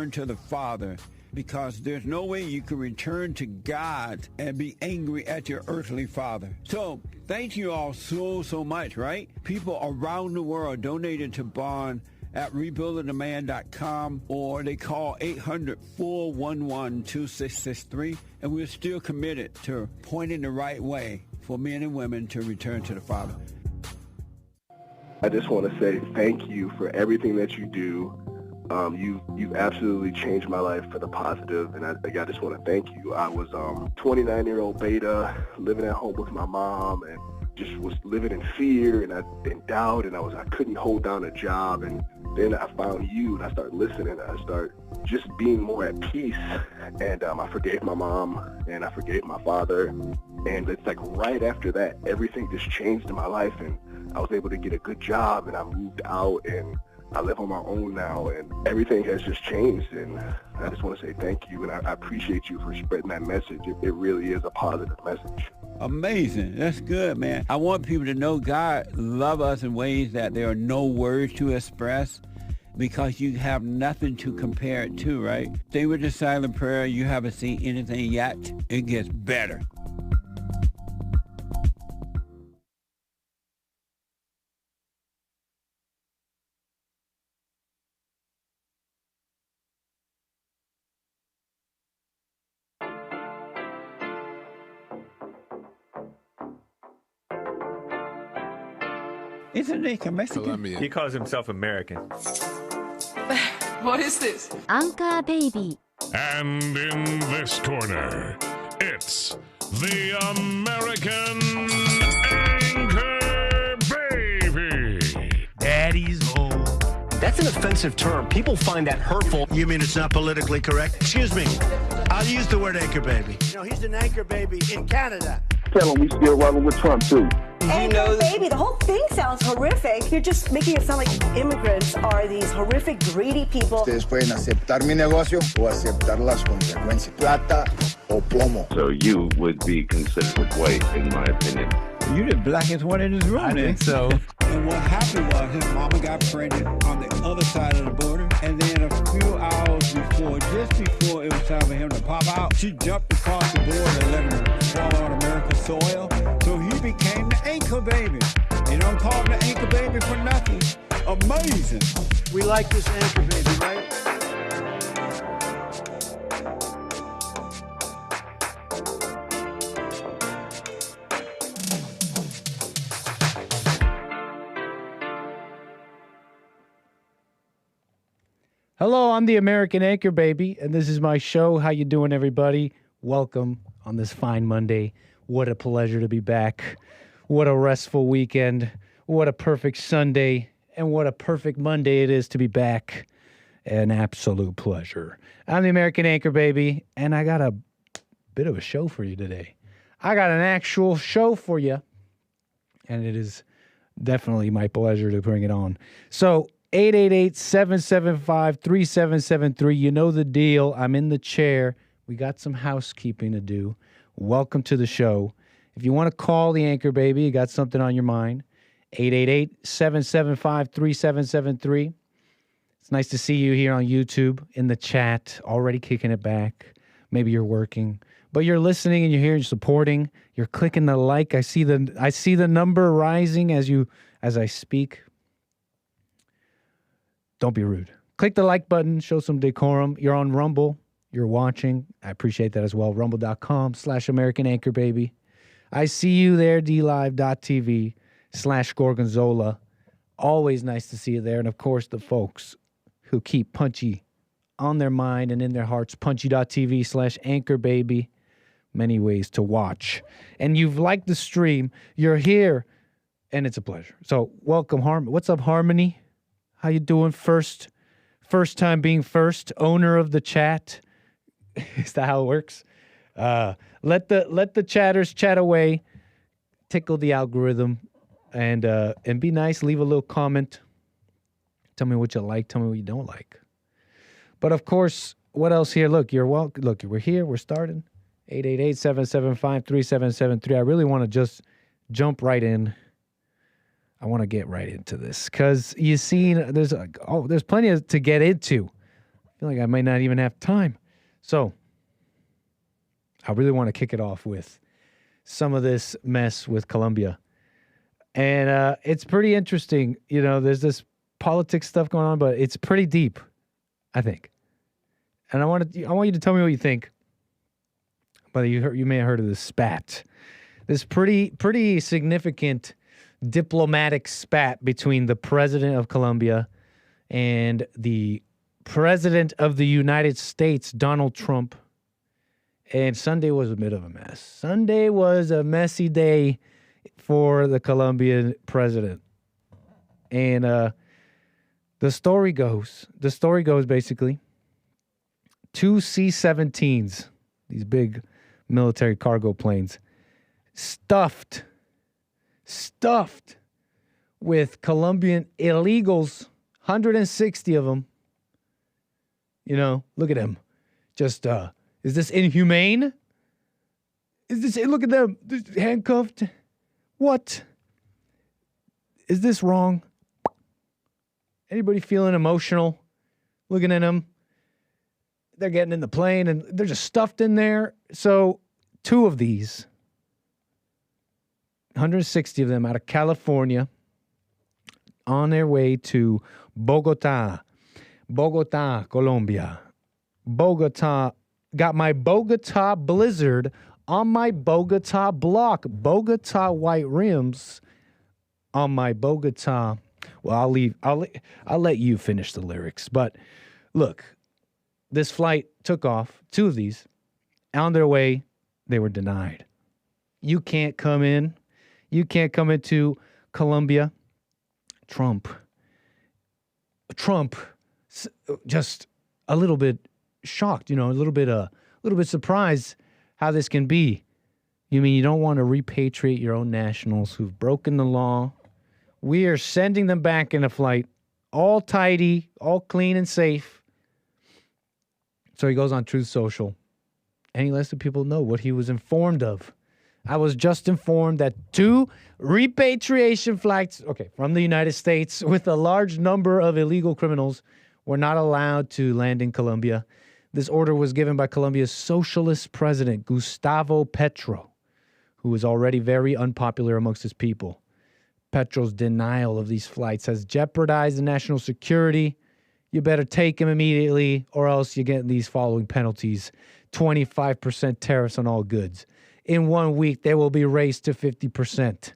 return to the Father, because there's no way you can return to God and be angry at your earthly father. So thank you all so much, right? People around the world donated to Bond at rebuildingtheman.com, or they call 800-411-2663, and we're still committed to pointing the right way for men and women to return to the Father. I just want to say thank you for everything that you do. You've absolutely changed my life for the positive, and I just want to thank you. I was 29-year-old beta, living at home with my mom, and just was living in fear and in doubt, and I couldn't hold down a job. And then I found you, and I started listening. I started just being more at peace, and I forgave my mom, and I forgave my father. And it's like right after that, everything just changed in my life, and I was able to get a good job, and I moved out, and I live on my own now, and everything has just changed. And I just want to say thank you, and I appreciate you for spreading that message. It really is a positive message. Amazing. That's good, man. I want people to know God loves us in ways that there are no words to express, because you have nothing to compare it to, right? Stay with the silent prayer. You haven't seen anything yet. It gets better. Isn't he Mexican? Colombian. He calls himself American. What is this? Anchor Baby. And in this corner, it's the American Anchor Baby. Daddy's home. That's an offensive term. People find that hurtful. You mean it's not politically correct? Excuse me. I'll use the word anchor baby. You know, he's an anchor baby in Canada. Tell him we still rolling with Trump, too. Anchor baby, the whole thing sounds horrific. You're just making it sound like immigrants are these horrific, greedy people. Ustedes pueden aceptar mi negocio o aceptar las consecuencias. Plata o plomo. So you would be considered white, in my opinion. You the blackest one in this room. I think so. And what happened was his mama got pregnant on the other side of the border, and then a few hours before, just before it was time for him to pop out, she jumped across the border and let him fall on America's soil. So he became the anchor baby. You don't call him the anchor baby for nothing. Amazing. We like this anchor baby, right? Hello, I'm the American Anchor Baby, and this is my show. How you doing, everybody? Welcome on this fine Monday. What a pleasure to be back. What a restful weekend. What a perfect Sunday. And what a perfect Monday it is to be back. An absolute pleasure. I'm the American Anchor Baby, and I got a bit of a show for you today. I got an actual show for you, and it is definitely my pleasure to bring it on. So, 888-775-3773. You know the deal. I'm in the chair. We got some housekeeping to do. Welcome to the show. If you want to call the Anchor Baby, you got something on your mind, 888-775-3773. It's nice to see you here on YouTube in the chat, already kicking it back. Maybe you're working, but you're listening and you're here and supporting. You're clicking the like. I see the number rising as I speak. Don't be rude. Click the like button. Show some decorum. You're on Rumble. You're watching. I appreciate that as well. Rumble.com/American Anchor Baby. I see you there. DLive.tv/Gorgonzola. Always nice to see you there. And of course, the folks who keep Punchy on their mind and in their hearts. Punchy.tv/Anchor Baby. Many ways to watch. And you've liked the stream. You're here. And it's a pleasure. So welcome, Harmony. What's up, Harmony? How you doing? First time being first, owner of the chat. Is that how it works? Let the chatters chat away, tickle the algorithm, and be nice. Leave a little comment. Tell me what you like. Tell me what you don't like. But of course, what else here? Look, you're welcome. Look, we're here. We're starting. 888-775-3773. I really want to just jump right in. I want to get right into this because you see, there's plenty to get into. feel like I might not even have time. So I really want to kick it off with some of this mess with Colombia. And it's pretty interesting. You know, there's this politics stuff going on, but it's pretty deep, I think. And I want you to tell me what you think. But you may have heard of this spat. This pretty significant diplomatic spat between the president of Colombia and the president of the United States, Donald Trump. And Sunday was a bit of a mess. Sunday was a messy day for the Colombian president. And the story goes basically, 2 C-17s, these big military cargo planes, stuffed with Colombian illegals, 160 of them. You know, look at them. Just, is this inhumane? Look at them, handcuffed. What? Is this wrong? Anybody feeling emotional looking at them? They're getting in the plane and they're just stuffed in there. So 2 of these, 160 of them out of California, on their way to Bogota, Colombia. Bogota, got my Bogota Blizzard on my Bogota block. Bogota white rims on my Bogota. Well, I'll let you finish the lyrics. But look, this flight took off. 2 of these, on their way, they were denied. You can't come in. You can't come into Colombia. Trump, just a little bit shocked, you know, a little bit surprised how this can be. You mean you don't want to repatriate your own nationals who've broken the law? We are sending them back in a flight, all tidy, all clean and safe. So he goes on Truth Social, and he lets the people know what he was informed of. I was just informed that 2 repatriation flights, from the United States with a large number of illegal criminals were not allowed to land in Colombia. This order was given by Colombia's socialist president, Gustavo Petro, who was already very unpopular amongst his people. Petro's denial of these flights has jeopardized the national security. You better take him immediately, or else you get these following penalties. 25% tariffs on all goods. In 1 week, they will be raised to 50%.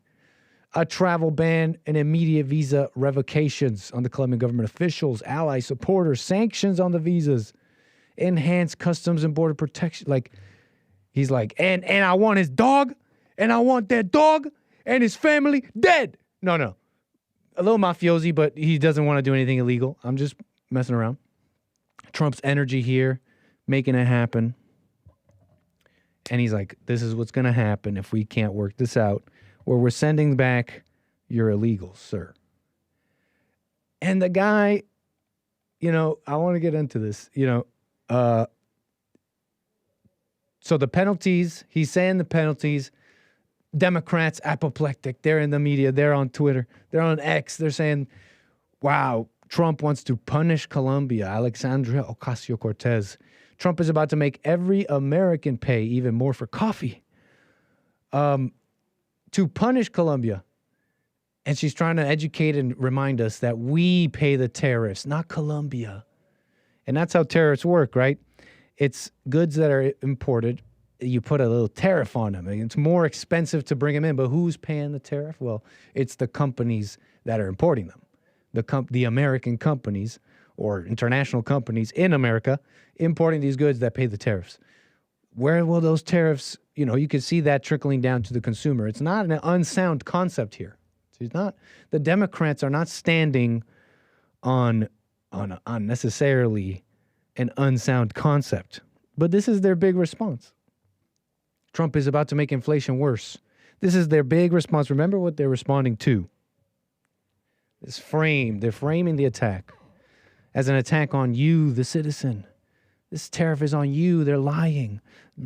A travel ban and immediate visa revocations on the Colombian government officials, allies, supporters, sanctions on the visas, enhanced customs and border protection. He's like, and I want his dog, and I want that dog and his family dead. No. A little mafiosi, but he doesn't want to do anything illegal. I'm just messing around. Trump's energy here, making it happen. And he's like, this is what's going to happen if we can't work this out, where we're sending back your illegals, sir. And the guy, you know, I want to get into this, you know. So the penalties, he's saying the penalties, Democrats, apoplectic, they're in the media, they're on Twitter, they're on X, they're saying, wow, Trump wants to punish Colombia, Alexandria Ocasio-Cortez. Trump is about to make every American pay even more for coffee to punish Colombia. And she's trying to educate and remind us that we pay the tariffs, not Colombia. And that's how tariffs work, right? It's goods that are imported. You put a little tariff on them. It's more expensive to bring them in, but who's paying the tariff? Well, it's the companies that are importing them. The American companies or international companies in America importing these goods that pay the tariffs. Where will those tariffs, you know, you can see that trickling down to the consumer. It's not an unsound concept here. It's not, the Democrats are not standing on necessarily an unsound concept, but this is their big response. Trump is about to make inflation worse. This is their big response. Remember what they're responding to. They're framing the attack as an attack on you, the citizen. This tariff is on you. They're lying,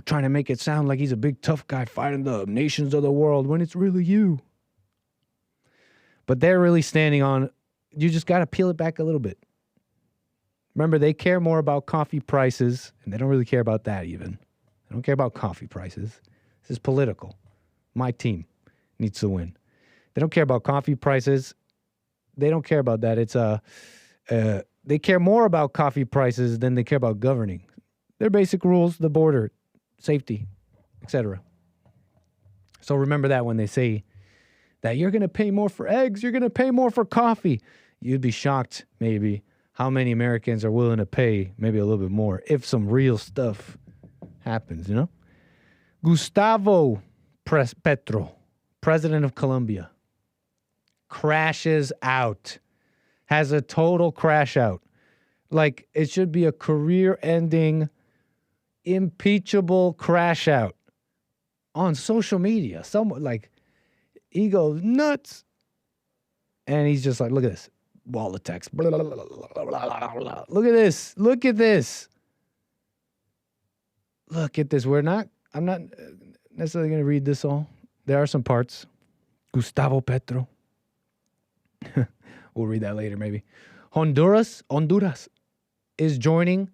trying to make it sound like he's a big tough guy fighting the nations of the world when it's really you. But they're really standing on, you just got to peel it back a little bit. Remember, they care more about coffee prices, and they don't really care about that even. They don't care about coffee prices. This is political. My team needs to win. They don't care about coffee prices. They don't care about that. It's they care more about coffee prices than they care about governing. Their basic rules, the border, safety, etc. So remember that when they say that you're going to pay more for eggs, you're going to pay more for coffee. You'd be shocked, maybe, how many Americans are willing to pay maybe a little bit more if some real stuff happens, you know? Gustavo Petro, president of Colombia, crashes out, has a total crash out. Like, it should be a career-ending, impeachable crash out on social media. Someone, like, he goes nuts. And he's just like, look at this. Wall of text. Blah, blah, blah, blah, blah, blah. Look at this. Look at this. Look at this. I'm not necessarily going to read this all. There are some parts. Gustavo Petro. We'll read that later, maybe. Honduras is joining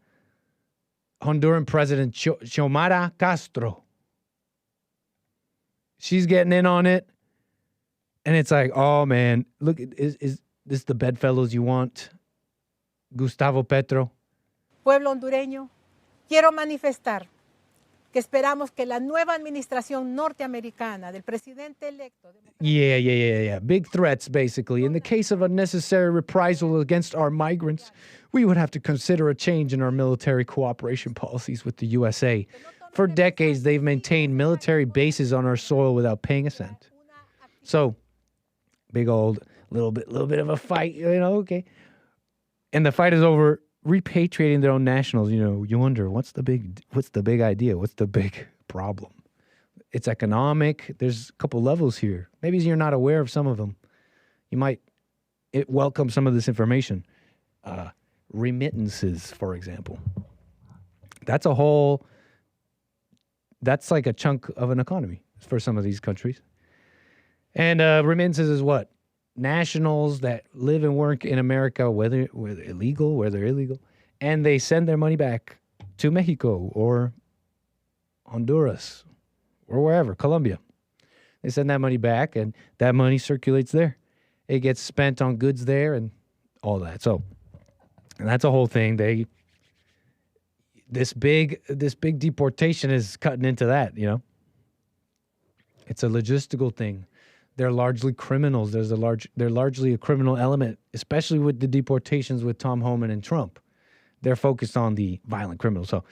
Honduran President Xiomara Castro. She's getting in on it. And it's like, oh, man, look, is this the bedfellows you want? Gustavo Petro. Pueblo hondureño, quiero manifestar que esperamos que la nueva administración norteamericana del presidente electo. Yeah. Big threats, basically. In the case of unnecessary reprisal against our migrants, we would have to consider a change in our military cooperation policies with the USA. For decades, they've maintained military bases on our soil without paying a cent. So, big old, little bit of a fight, okay. And the fight is over repatriating their own nationals. You wonder, what's the big idea? What's the big problem? It's economic. There's a couple levels here. Maybe you're not aware of some of them. You might welcome some of this information. Remittances, for example. That's like a chunk of an economy for some of these countries. And remittances is what? Nationals that live and work in America, whether illegal, whether illegal, and they send their money back to Mexico or Honduras or wherever, Colombia. They send that money back, and that money circulates there. It gets spent on goods there and all that. So, and that's a whole thing. This big deportation is cutting into that, It's a logistical thing. They're largely criminals. They're largely a criminal element, especially with the deportations with Tom Homan and Trump. They're focused on the violent criminals. So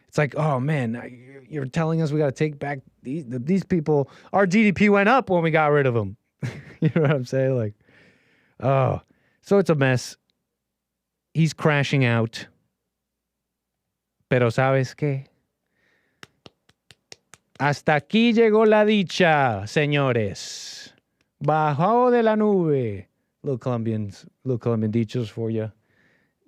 it's like, oh man, you're telling us we got to take back these people. Our GDP went up when we got rid of them. You know what I'm saying? Like, oh, so it's a mess. He's crashing out. Pero ¿sabes qué? Hasta aquí llegó la dicha, señores. Bajo de la nube. Little Colombian dichos for you.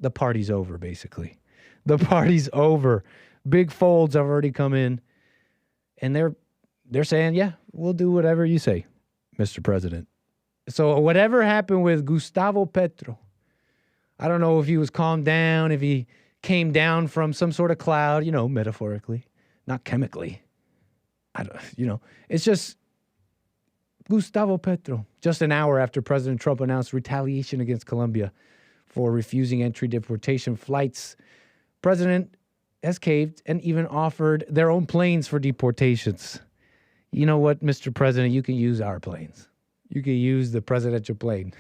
The party's over, basically. The party's over. Big folds have already come in. And they're saying, yeah, we'll do whatever you say, Mr. President. So whatever happened with Gustavo Petro, I don't know if he was calmed down, if he came down from some sort of cloud, metaphorically, not chemically. It's just Gustavo Petro, just an hour after President Trump announced retaliation against Colombia for refusing entry deportation flights. President has caved and even offered their own planes for deportations. You know what, Mr. President? You can use our planes. You can use the presidential plane.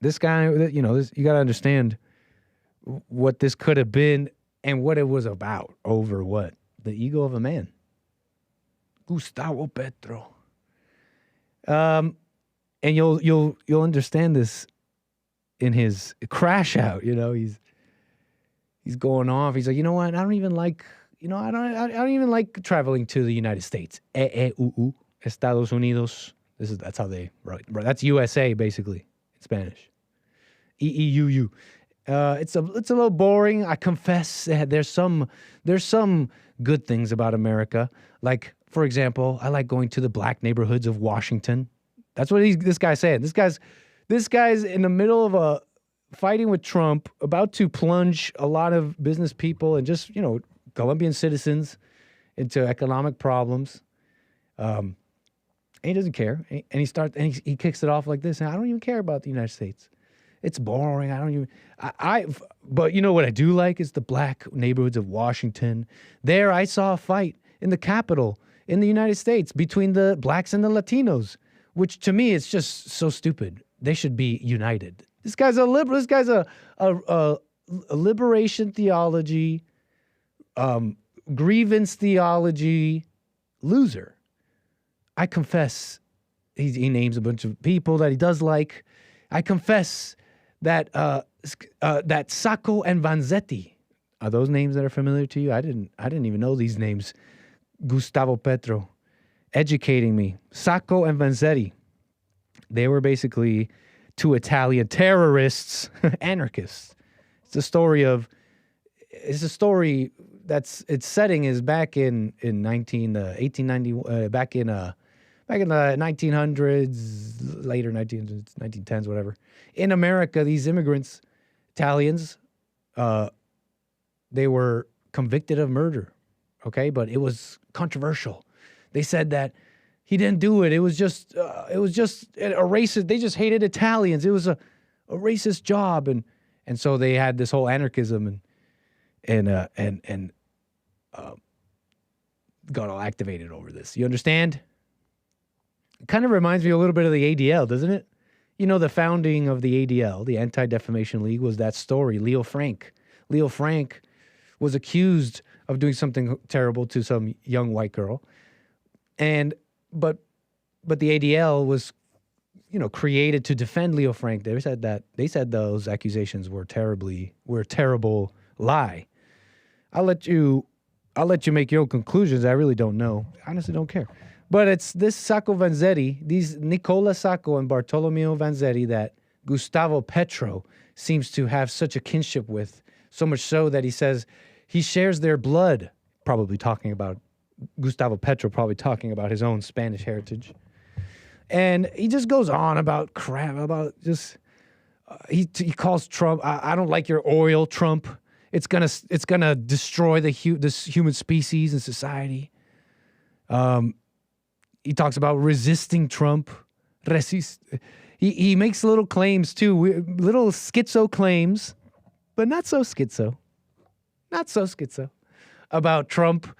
This guy, you got to understand what this could have been and what it was about over what? The ego of a man. Gustavo Petro. And you'll understand this in his crash out. He's going off. He's like, you know what? I don't even like traveling to the United States. Estados Unidos. That's how they write. That's USA basically in Spanish. EEUU. It's a little boring. I confess. There's some good things about America. Like, for example, I like going to the black neighborhoods of Washington. That's what this guy's saying. This guy's in the middle of fighting with Trump, about to plunge a lot of business people and just, Colombian citizens into economic problems. And he doesn't care. And he kicks it off like this. And I don't even care about the United States. It's boring. I don't even, but you know what I do like is the black neighborhoods of Washington. There I saw a fight in the Capitol in the United States between the blacks and the Latinos, which to me is just so stupid. They should be united. This guy's a liberal. This guy's a liberation theology, grievance theology loser. I confess, he names a bunch of people that he does like. I confess that that Sacco and Vanzetti, are those names that are familiar to you? I didn't even know these names. Gustavo Petro, educating me. Sacco and Vanzetti, they were basically two Italian terrorists, anarchists. It's a story that's its setting is back in 1890, back in the 1900s, later 1910s, whatever. In America, these immigrants, Italians, they were convicted of murder, okay? But it was controversial. They said that he didn't do it. It was just a racist. They just hated Italians. It was a racist job, and so they had this whole anarchism and got all activated over this. You understand? It kind of reminds me a little bit of the ADL, doesn't it? You know, the founding of the ADL, the Anti-Defamation League, was that story. Leo Frank was accused of doing something terrible to some young white girl, but the ADL was, created to defend Leo Frank. They said those accusations were a terrible lie. I'll let you make your own conclusions. I really don't know. I honestly don't care. But it's this Sacco Vanzetti, these Nicola Sacco and Bartolomeo Vanzetti that Gustavo Petro seems to have such a kinship with, so much so that he says he shares their blood, probably talking about Gustavo Petro, probably talking about his own Spanish heritage. And he just goes on about crap, about just, he calls Trump, I don't like your oil, Trump. It's gonna destroy this human species and society. He talks about resisting Trump. He makes little claims too, little schizo claims, but not so schizo. Not so schizo about Trump.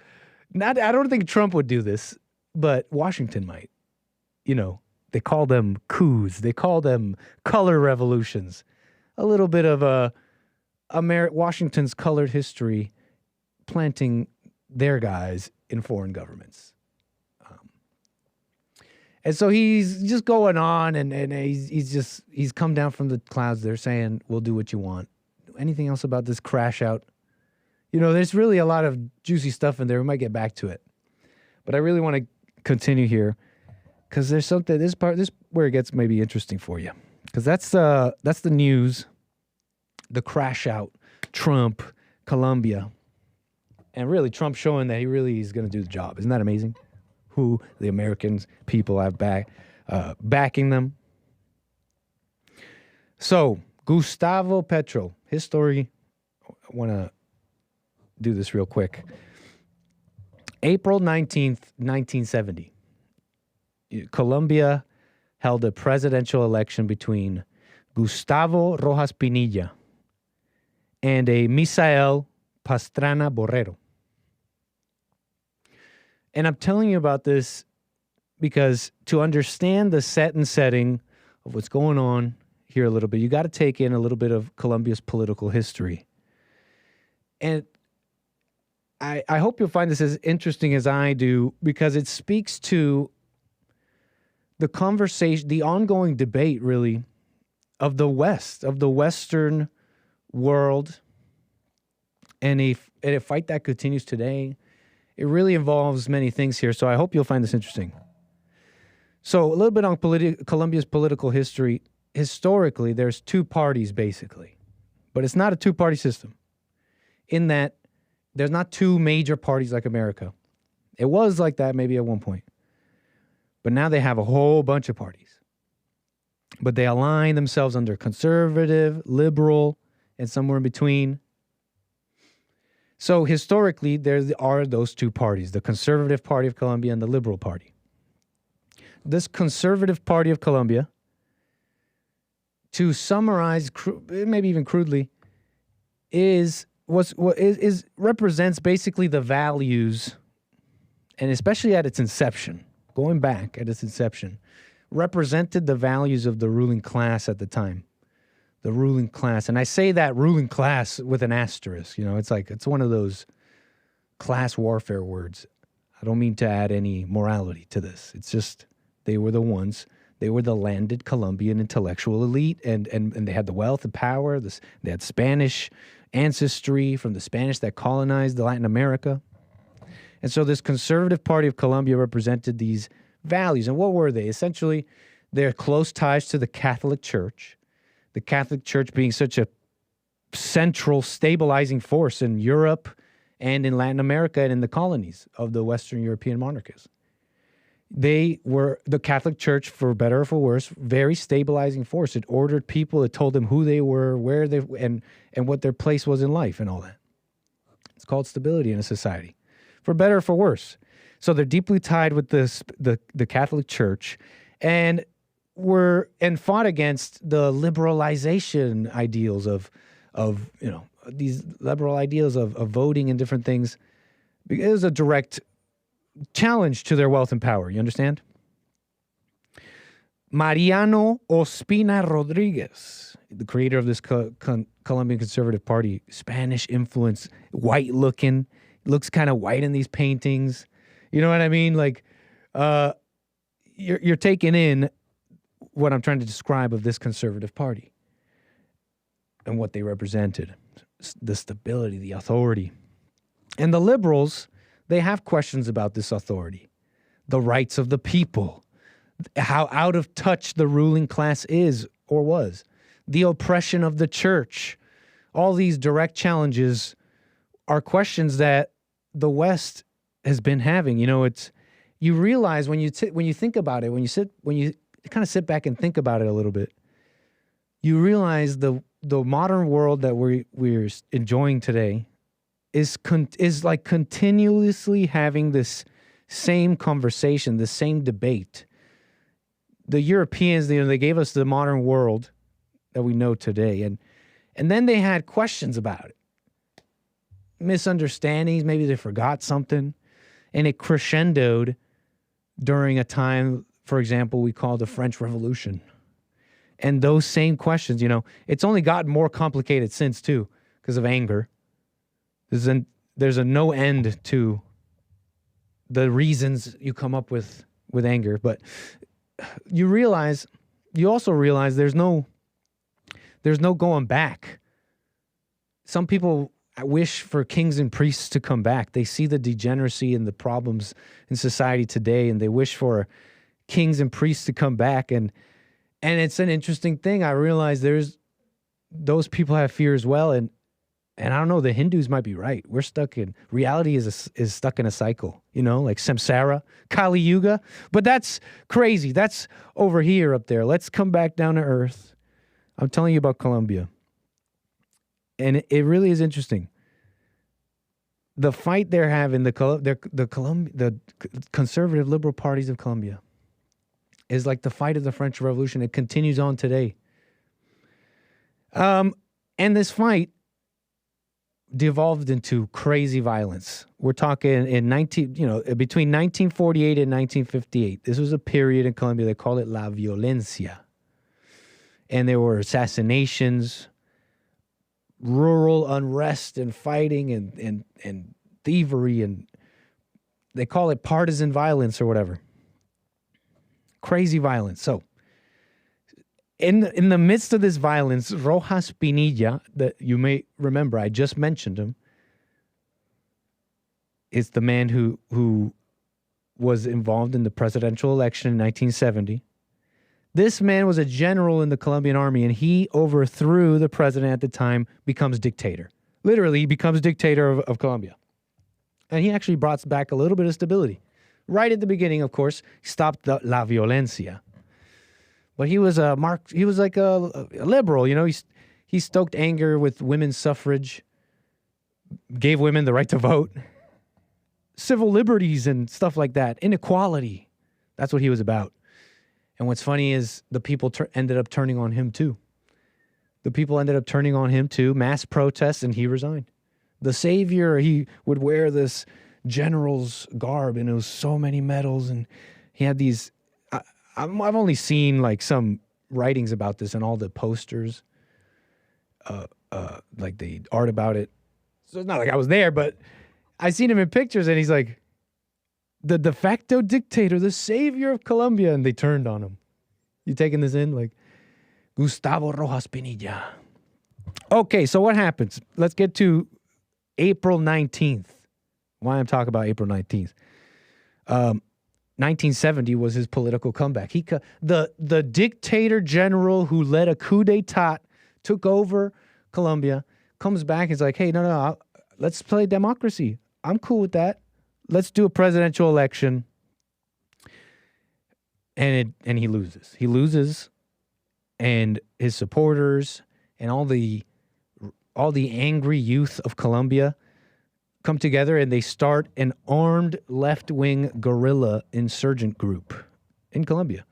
I don't think Trump would do this, but Washington might. They call them coups. They call them color revolutions. A little bit of Washington's colored history, planting their guys in foreign governments. And so he's just going on, and he's come down from the clouds. They're saying, we'll do what you want. Anything else about this crash out? There's really a lot of juicy stuff in there. We might get back to it. But I really want to continue here because there's something, this where it gets maybe interesting for you. Because that's the news, the crash out, Trump, Colombia. And really, Trump showing that he really is going to do the job. Isn't that amazing? Who the American people have backing them. So, Gustavo Petro, his story, I want to do this real quick. April 19th, 1970, Colombia held a presidential election between Gustavo Rojas Pinilla and a Misael Pastrana Borrero. And I'm telling you about this because to understand the setting of what's going on here a little bit, you got to take in a little bit of Colombia's political history. And I hope you'll find this as interesting as I do because it speaks to the conversation, the ongoing debate, really, of the West, of the Western world, and a fight that continues today. It really involves many things here, so I hope you'll find this interesting. So a little bit on Colombia's political history. Historically, there's two parties, basically. But it's not a two-party system in that there's not two major parties like America. It was like that maybe at one point. But now they have a whole bunch of parties. but they align themselves under conservative, liberal, and somewhere in between. So historically, there are those two parties, the Conservative Party of Colombia and the Liberal Party. This Conservative Party of Colombia, to summarize, maybe even crudely, represents basically the values, and especially at its inception, going back at its inception, represented the values of the ruling class at the time. The ruling class. And I say that ruling class with an asterisk. It's one of those class warfare words. I don't mean to add any morality to this. It's just they were the ones. They were the landed Colombian intellectual elite, and they had the wealth and power. They had Spanish ancestry from the Spanish that colonized Latin America. And so this Conservative Party of Colombia represented these values. And what were they? Essentially, their close ties to the Catholic Church. The Catholic Church being such a central stabilizing force in Europe and in Latin America and in the colonies of the Western European monarchies. They were, the Catholic Church, for better or for worse, very stabilizing force. It ordered people, it told them who they were, where they, and what their place was in life and all that. It's called stability in a society, for better or for worse. So they're deeply tied with the Catholic Church, and fought against the liberalization ideals of these liberal ideals of voting and different things. It was a direct challenge to their wealth and power. You understand? Mariano Ospina Rodriguez, the creator of this Colombian Conservative Party, Spanish influence, white looking, looks kind of white in these paintings. You know what I mean? Like, you're taking in what I'm trying to describe of this Conservative Party and what they represented, the stability, the authority. And the liberals, they have questions about this authority, the rights of the people, how out of touch the ruling class is or was, the oppression of the church. All these direct challenges are questions that the West has been having. You realize when you think about it, when you kind of sit back and think about it a little bit, you realize the modern world that we're enjoying today is like continuously having this same conversation, the same debate. The Europeans, they gave us the modern world that we know today, and then they had questions about it, misunderstandings. Maybe they forgot something, and it crescendoed during a time, for example, we call the French Revolution. And those same questions, it's only gotten more complicated since too, because of anger. There's a no end to the reasons you come up with anger. But you also realize there's no going back. Some people wish for kings and priests to come back. They see the degeneracy and the problems in society today, and they wish for kings and priests to come back. And it's an interesting thing. I realize those people have fear as well. And I don't know, the Hindus might be right. We're stuck in, reality is stuck in a cycle, like samsara, Kali Yuga. But that's crazy. That's over here up there. Let's come back down to earth. I'm telling you about Colombia. And it really is interesting. The fight they're having, the conservative liberal parties of Colombia, is like the fight of the French Revolution. It continues on today. And this fight devolved into crazy violence. We're talking between 1948 and 1958. This was a period in Colombia, they call it la violencia. And there were assassinations, rural unrest and fighting and thievery, and they call it partisan violence or whatever. Crazy violence. So in the midst of this violence, Rojas Pinilla, that you may remember, I just mentioned him, is the man who was involved in the presidential election in 1970. This man was a general in the Colombian army, and he overthrew the president at the time, becomes dictator. Literally, he becomes dictator of Colombia. And he actually brought back a little bit of stability. Right at the beginning, of course, he stopped la violencia. But he was he was like a liberal, you know. He stoked anger with women's suffrage, gave women the right to vote, civil liberties and stuff like that, inequality. That's what he was about. And what's funny is the people ended up turning on him too. The people ended up turning on him too, mass protests, and he resigned. The savior, he would wear this general's garb, and it was so many medals, and he had these. I've only seen like some writings about this and all the posters, like the art about it. So it's not like I was there, but I seen him in pictures, and he's like the de facto dictator, the savior of Colombia, and they turned on him. You taking this in? Like Gustavo Rojas Pinilla. Okay, so what happens? Let's get to April 19th. Why I'm talking about April 19th. 1970 was his political comeback. The dictator general who led a coup d'etat, took over Colombia, comes back and is like, hey, no, let's play democracy. I'm cool with that. Let's do a presidential election. And he loses. He loses, and his supporters and all the angry youth of Colombia come together, and they start an armed left-wing guerrilla insurgent group in Colombia,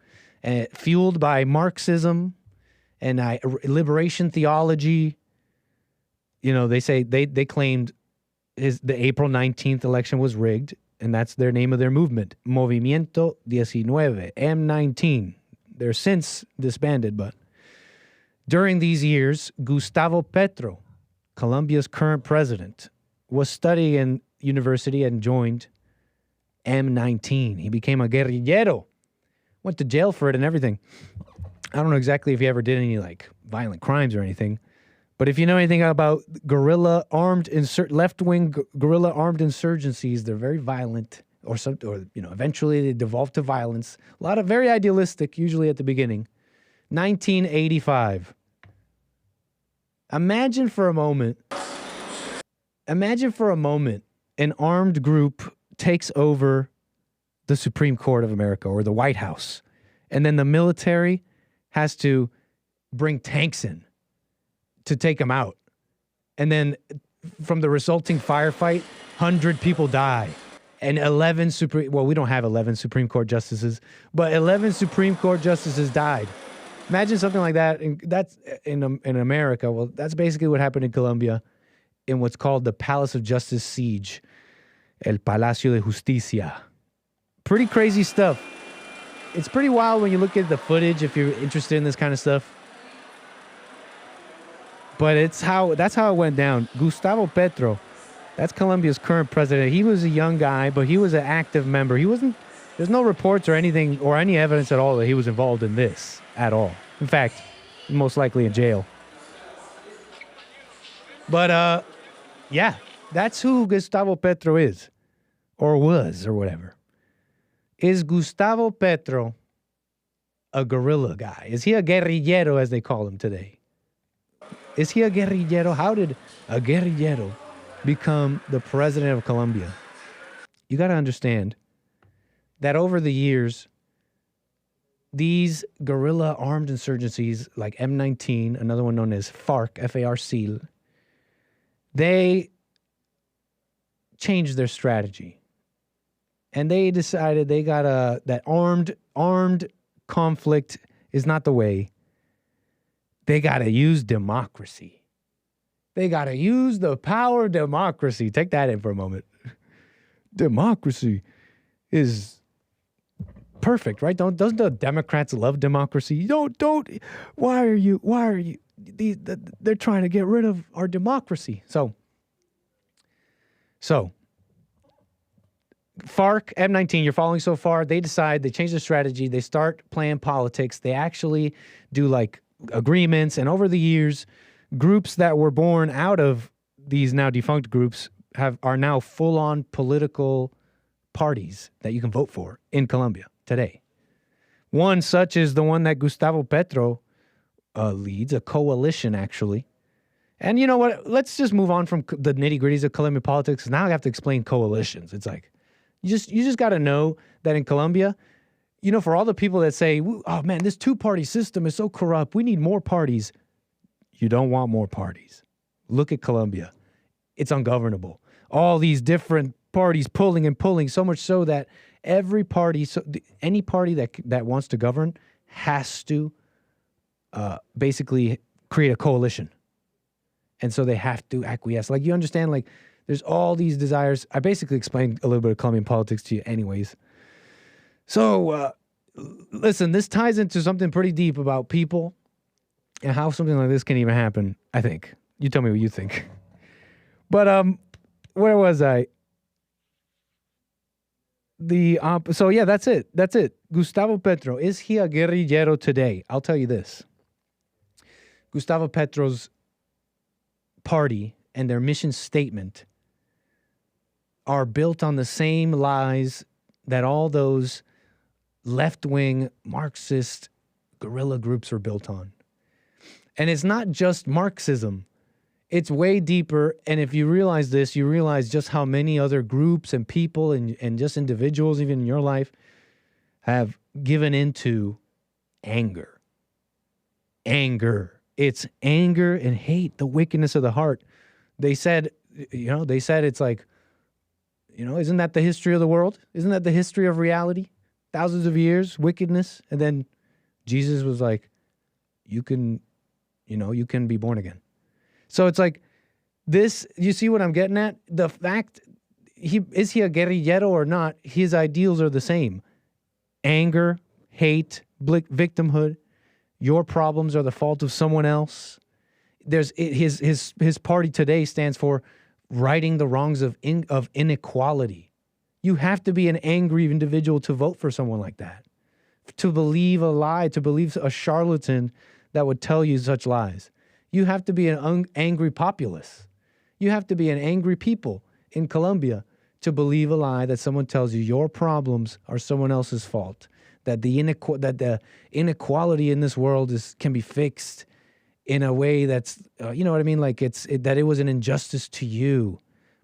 fueled by Marxism and liberation theology. You know, they say they claimed the April 19th election was rigged, and that's their name of their movement, Movimiento 19, M19. They're since disbanded, but during these years, Gustavo Petro, Colombia's current president, was studying in university and joined M19. He became a guerrillero, went to jail for it and everything. I don't know exactly if he ever did any like violent crimes or anything, but if you know anything about left-wing guerrilla armed insurgencies, they're very violent, or eventually they devolve to violence. A lot of very idealistic, usually at the beginning. 1985. Imagine for a moment, an armed group takes over the Supreme Court of America or the White House, and then the military has to bring tanks in to take them out. And then from the resulting firefight, 100 people die. And we don't have 11 Supreme Court justices, but 11 Supreme Court justices died. Imagine something like that. And that's in America. Well, that's basically what happened in Colombia in what's called the Palace of Justice siege, el Palacio de Justicia. Pretty crazy stuff. It's pretty wild when you look at the footage if you're interested in this kind of stuff. But that's how it went down. Gustavo Petro, that's Colombia's current president. He was a young guy, but he was an active member. There's no reports or anything or any evidence at all that he was involved in this at all. In fact, most likely in jail. But yeah, that's who Gustavo Petro is, or was, or whatever. Is Gustavo Petro a guerrilla guy? Is he a guerrillero, as they call him today? Is he a guerrillero? How did a guerrillero become the president of Colombia? You got to understand that over the years, these guerrilla armed insurgencies like M19, another one known as FARC, F-A-R-C, they changed their strategy. And they decided that armed conflict is not the way. They got to use democracy. They got to use the power of democracy. Take that in for a moment. Democracy is perfect, right? Doesn't the Democrats love democracy? Why are you, they're trying to get rid of our democracy. So FARC, M19, you're following so far, they change their strategy, they start playing politics, they actually do like agreements, and over the years, groups that were born out of these now defunct groups are now full-on political parties that you can vote for in Colombia today. One such is the one that Gustavo Petro leads, a coalition actually. And you know what? Let's just move on from the nitty-gritties of Colombian politics. Now I have to explain coalitions. It's like, you just got to know that in Colombia, you know, for all the people that say, oh man, this two-party system is so corrupt, we need more parties. You don't want more parties. Look at Colombia. It's ungovernable. All these different parties pulling and pulling, so much so that every party, any party that wants to govern has to basically create a coalition. And so they have to acquiesce. Like, you understand, like, there's all these desires. I basically explained a little bit of Colombian politics to you anyways. So, listen, this ties into something pretty deep about people and how something like this can even happen, I think. You tell me what you think. But, where was I? So, yeah, that's it. That's it. Gustavo Petro, is he a guerrillero today? I'll tell you this. Gustavo Petro's party and their mission statement are built on the same lies that all those left-wing Marxist guerrilla groups are built on. And it's not just Marxism. It's way deeper. And if you realize this, you realize just how many other groups and people and just individuals, even in your life, have given into anger. Anger. It's anger and hate, the wickedness of the heart. They said it's like, isn't that the history of the world? Isn't that the history of reality? Thousands of years, wickedness. And then Jesus was like, you can be born again. So it's like this, you see what I'm getting at? The fact, is he a guerrillero or not? His ideals are the same. Anger, hate, victimhood. Your problems are the fault of someone else. His party today stands for righting the wrongs of inequality. You have to be an angry individual to vote for someone like that. To believe a lie, to believe a charlatan that would tell you such lies. You have to be an angry populace. You have to be an angry people in Colombia to believe a lie that someone tells you your problems are someone else's fault. That the inequality in this world can be fixed in a way that's, you know what I mean? Like that it was an injustice to you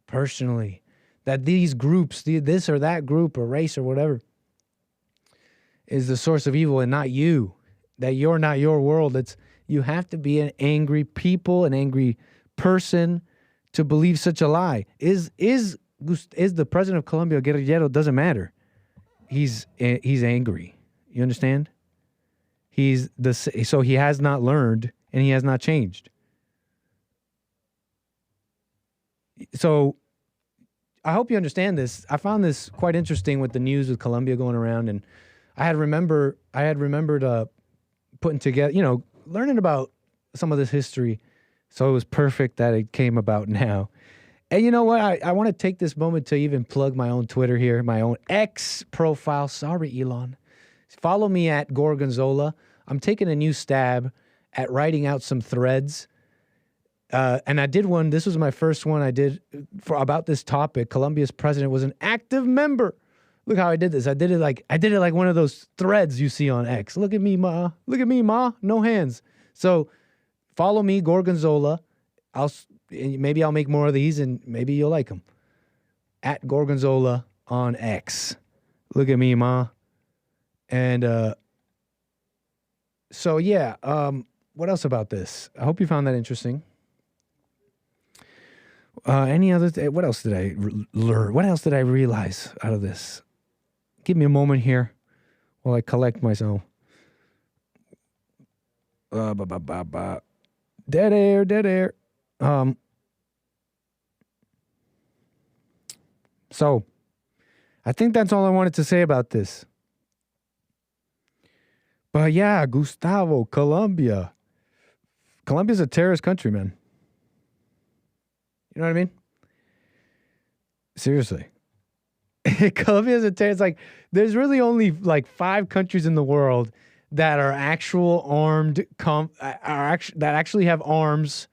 personally. That these groups, this or that group or race or whatever, is the source of evil and not you. That you're not your world. You have to be an angry people, an angry person to believe such a lie. Is the president of Colombia guerrillero? Doesn't matter. He's angry. You understand? So he has not learned and he has not changed. So I hope you understand this. I found this quite interesting with the news with Colombia going around, and I had remembered putting together, learning about some of this history. So it was perfect that it came about now. And you know what? I want to take this moment to even plug my own Twitter here, my own X profile. Sorry, Elon. Follow me at Gorgonzola. I'm taking a new stab at writing out some threads. And I did one. This was my first one I did about this topic. Colombia's president was an active member. Look how I did this. I did it like one of those threads you see on X. Look at me, ma. Look at me, ma. No hands. So follow me, Gorgonzola. Maybe I'll make more of these, and maybe you'll like them. At Gorgonzola on X. Look at me, ma. And so yeah. What else about this? I hope you found that interesting. Any other? What else did I learn? What else did I realize out of this? Give me a moment here while I collect myself. Dead air. So, I think that's all I wanted to say about this. But yeah, Gustavo, Colombia. Colombia's a terrorist country, man. You know what I mean? Seriously. Colombia's a terrorist. Like, there's really only like 5 countries in the world that are actual armed, that actually have arms.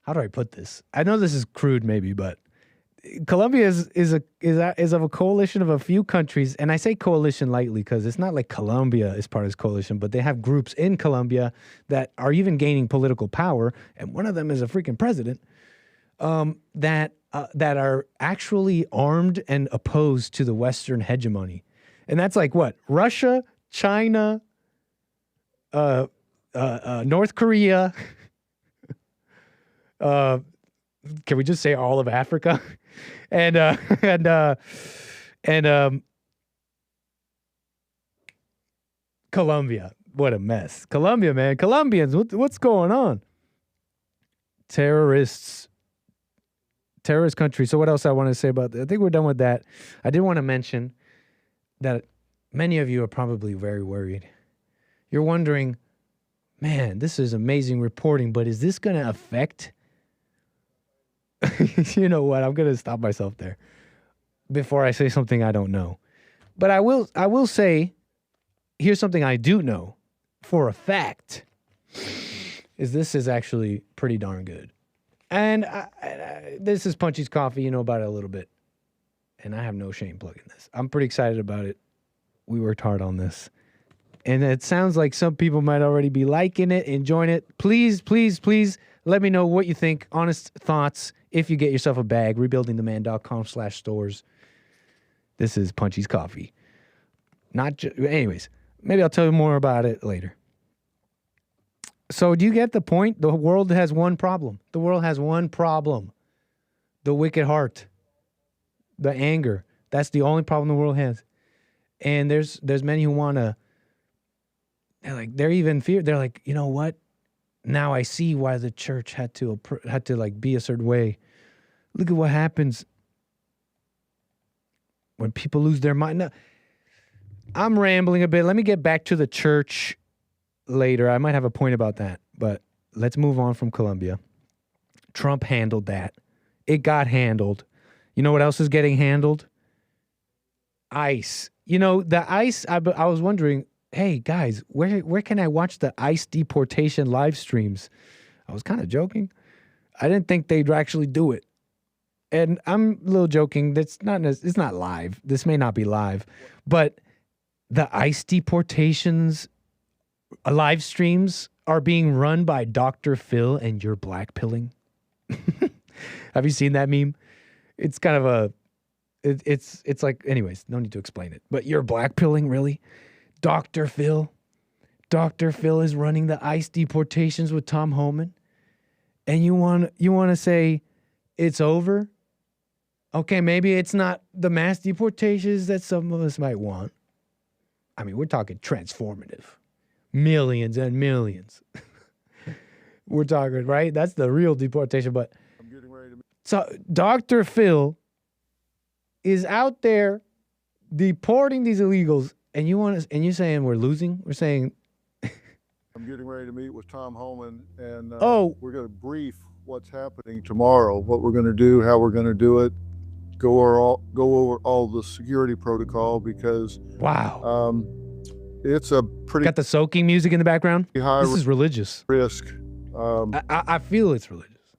How do I put this? I know this is crude, maybe, but Colombia is of a coalition of a few countries, and I say coalition lightly because it's not like Colombia is part of this coalition, but they have groups in Colombia that are even gaining political power, and one of them is a freaking president that are actually armed and opposed to the Western hegemony. And that's like what? Russia, China, North Korea. Can we just say all of Africa? and Colombia. What a mess. Colombia, man. Colombians, what's going on? Terrorist country. So what else I want to say about that? I think we're done with that. I did want to mention that many of you are probably very worried. You're wondering, man, this is amazing reporting, but is this going to affect? You know what? I'm going to stop myself there before I say something I don't know. But I will say, here's something I do know for a fact, is this is actually pretty darn good. And this is Punchy's Coffee. You know about it a little bit. And I have no shame plugging this. I'm pretty excited about it. We worked hard on this. And it sounds like some people might already be liking it, enjoying it. Please, please, please let me know what you think. Honest thoughts if you get yourself a bag. Rebuildingtheman.com/stores. This is Punchy's Coffee. Anyways, maybe I'll tell you more about it later. So do you get the point? The world has one problem. The world has one problem. The wicked heart. The anger. That's the only problem the world has. And there's many who want to, they're even feared. They're like, you know what? Now I see why the church had to like be a certain way. Look at what happens when people lose their mind. Now, I'm rambling a bit. Let me get back to the church later. I might have a point about that, but let's move on from Colombia. Trump handled that. It got handled. You know what else is getting handled? ICE. You know, the ICE, I was wondering, hey, guys, where can I watch the ICE deportation live streams? I was kind of joking. I didn't think they'd actually do it. And I'm a little joking. It's not live. This may not be live. But the ICE deportations live streams are being run by Dr. Phil and you're blackpilling. Have you seen that meme? It's kind of a... It's like... Anyways, no need to explain it. But you're blackpilling, really? Dr. Phil is running the ICE deportations with Tom Homan, and you want to say it's over? Okay, maybe it's not the mass deportations that some of us might want. I mean, we're talking transformative, millions and millions. We're talking, right? That's the real deportation. But I'm getting ready to. So Dr. Phil is out there deporting these illegals. And you're saying we're losing? We're saying I'm getting ready to meet with Tom Homan, and we're going to brief what's happening tomorrow, what we're going to do, how we're going to do it, go over all the security protocol, because wow, it's a pretty got the soaking music in the background. High this is religious risk. I feel it's religious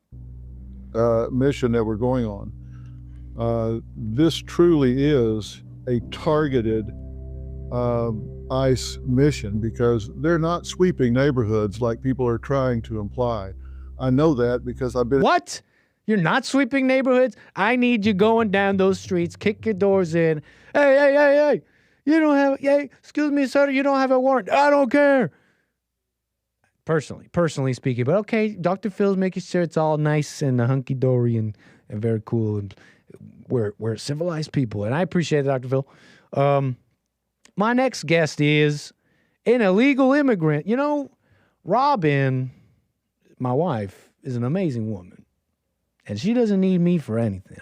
mission that we're going on. This truly is a targeted ICE mission, because they're not sweeping neighborhoods like people are trying to imply. I know that because I've been... What? You're not sweeping neighborhoods? I need you going down those streets, kick your doors in. Hey, you don't have... Hey, excuse me, sir, you don't have a warrant. I don't care. Personally speaking. But okay, Dr. Phil's making sure it's all nice and hunky-dory and very cool. And we're civilized people, and I appreciate it, Dr. Phil. My next guest is an illegal immigrant. You know, Robin, my wife, is an amazing woman, and she doesn't need me for anything.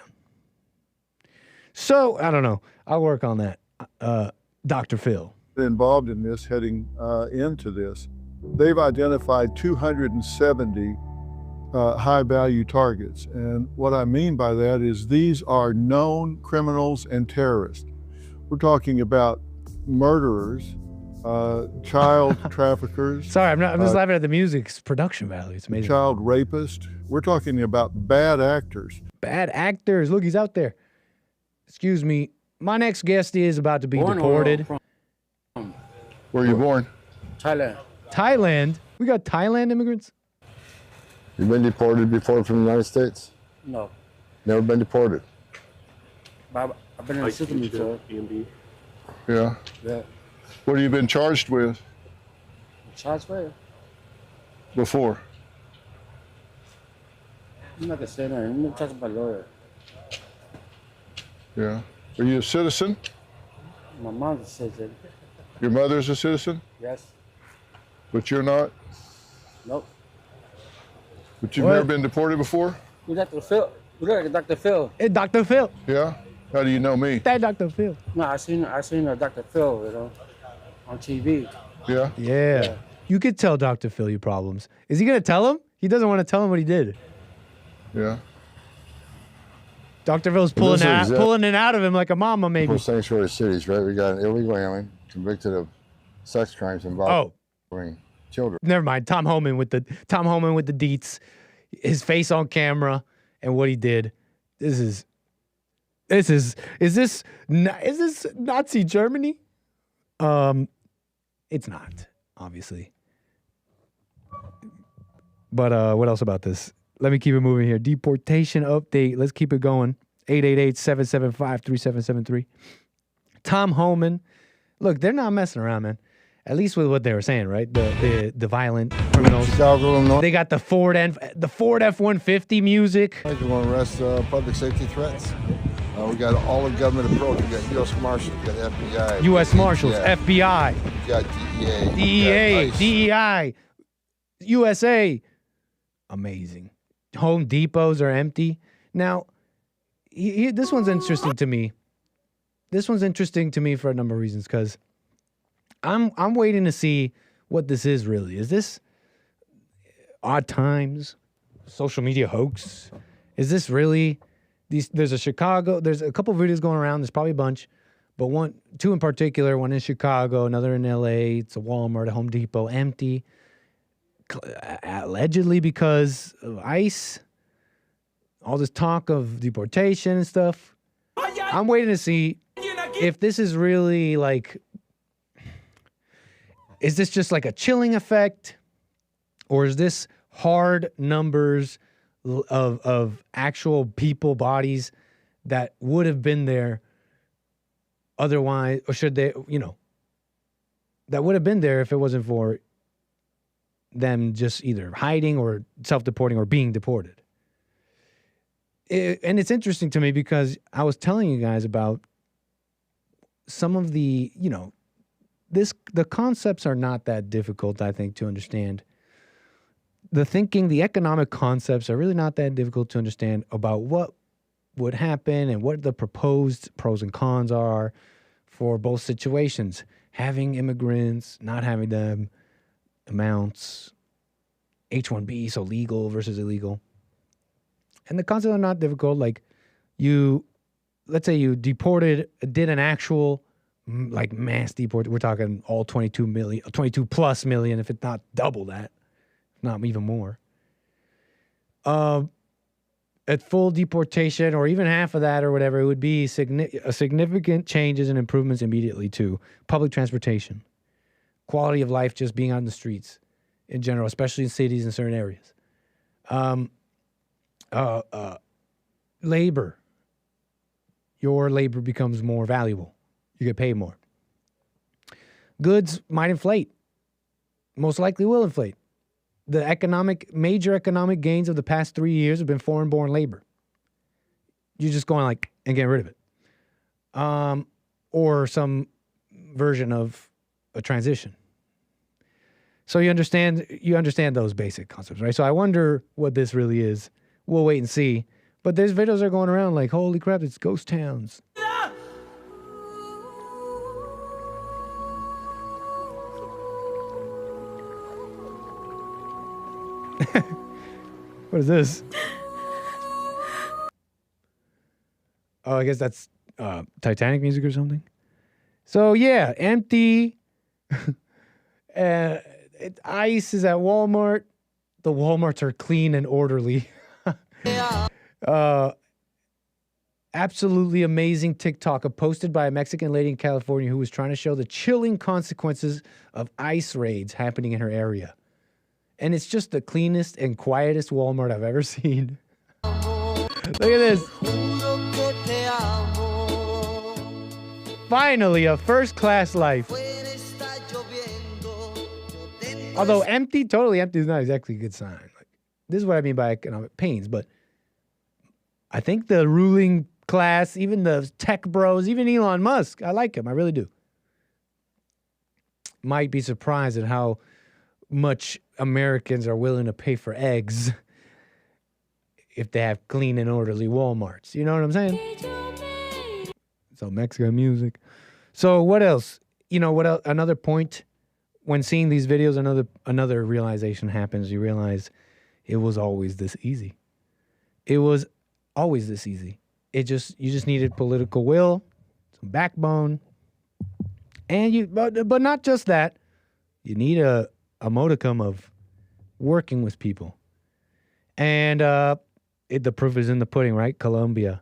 So, I don't know. I'll work on that. Dr. Phil. Involved in this, heading into this, they've identified 270 high-value targets. And what I mean by that is these are known criminals and terrorists. We're talking about murderers, child traffickers. Sorry, I'm just laughing at the music's production value. It's amazing. Child rapists. We're talking about bad actors. Bad actors. Look, he's out there. Excuse me. My next guest is about to be deported. Where were you born? Thailand. Thailand? We got Thailand immigrants? You been deported before from the United States? No. Never been deported? I've been in the system before. Yeah. Yeah. What have you been charged with Charged with? before? I'm not gonna say that. I'm gonna talk to my lawyer. Yeah. Are you a citizen? My mom's a citizen. Your mother's a citizen, Yes. but you're not? Nope. But you've never been deported before? We Dr. Phil. We look like Dr. Phil. Hey, Dr. Phil. Yeah? How do you know me? That Dr. Phil. No, I seen Dr. Phil, you know, on TV. Yeah? Yeah. You could tell Dr. Phil your problems. Is he gonna tell him? He doesn't want to tell him what he did. Yeah. Dr. Phil's pulling it out of him like a mama, maybe. For sanctuary cities, right? We got an illegal alien convicted of sex crimes involving children. Never mind. Tom Homan with the deets, his face on camera, and what he did. Is this Nazi Germany? It's not, obviously. But what else about this? Let me keep it moving here. Deportation update. Let's keep it going. 888-775-3773. Tom Homan. Look, they're not messing around, man. At least with what they were saying, right? The violent criminals. Chicago, Illinois. They got the Ford F-150 music. We want to arrest public safety threats. We got all the government approach. We got U.S. Marshals, we got FBI. U.S. Marshals, FBI. We got DEA, DEI, USA. Amazing. Home Depots are empty. Now, this one's interesting to me. This one's interesting to me for a number of reasons, because I'm waiting to see what this is really. Is this odd times, social media hoax? Is this really there's a couple of videos going around, there's probably a bunch, but two in particular, one in Chicago, another in LA, it's a Walmart, a Home Depot, empty. Allegedly because of ICE, all this talk of deportation and stuff. I'm waiting to see if this is really is this just like a chilling effect, or is this hard numbers of actual people, bodies that would have been there otherwise, or should they, that would have been there if it wasn't for them just either hiding or self-deporting or being deported. And it's interesting to me because I was telling you guys about some of the, the concepts are not that difficult, I think, to understand. The economic concepts are really not that difficult to understand about what would happen and what the proposed pros and cons are for both situations. Having immigrants, not having them, amounts, H-1B, so legal versus illegal. And the concepts are not difficult. Like let's say you did an actual mass deport. We're talking all 22 plus million, if it's not double that, not even more. At full deportation, or even half of that or whatever, it would be significant changes and improvements immediately to public transportation, quality of life, just being out in the streets in general, especially in cities and certain areas. Labor. Your labor becomes more valuable. You get paid more. Goods might inflate. Most likely will inflate. The major economic gains of the past 3 years have been foreign-born labor. You're just going and getting rid of it. Or some version of a transition. So you understand those basic concepts, right? So I wonder what this really is. We'll wait and see. But there's videos that are going around like, holy crap, it's ghost towns. What is this? Oh, I guess that's Titanic music or something. So yeah, empty. ICE is at Walmart. The Walmarts are clean and orderly. Absolutely amazing TikTok posted by a Mexican lady in California who was trying to show the chilling consequences of ICE raids happening in her area. And it's just the cleanest and quietest Walmart I've ever seen. Look at this. Finally, a first-class life. Although empty, totally empty is not exactly a good sign. Like, this is what I mean by economic pains, but I think the ruling class, even the tech bros, even Elon Musk, I like him. I really do. Might be surprised at how much Americans are willing to pay for eggs if they have clean and orderly Walmarts. You know what I'm saying? So Mexican music. So what else? You know what else? Another point when seeing these videos, another realization happens. You realize it was always this easy. It was always this easy. You just needed political will, some backbone, and but not just that. You need a modicum of working with people, and the proof is in the pudding, right? Colombia,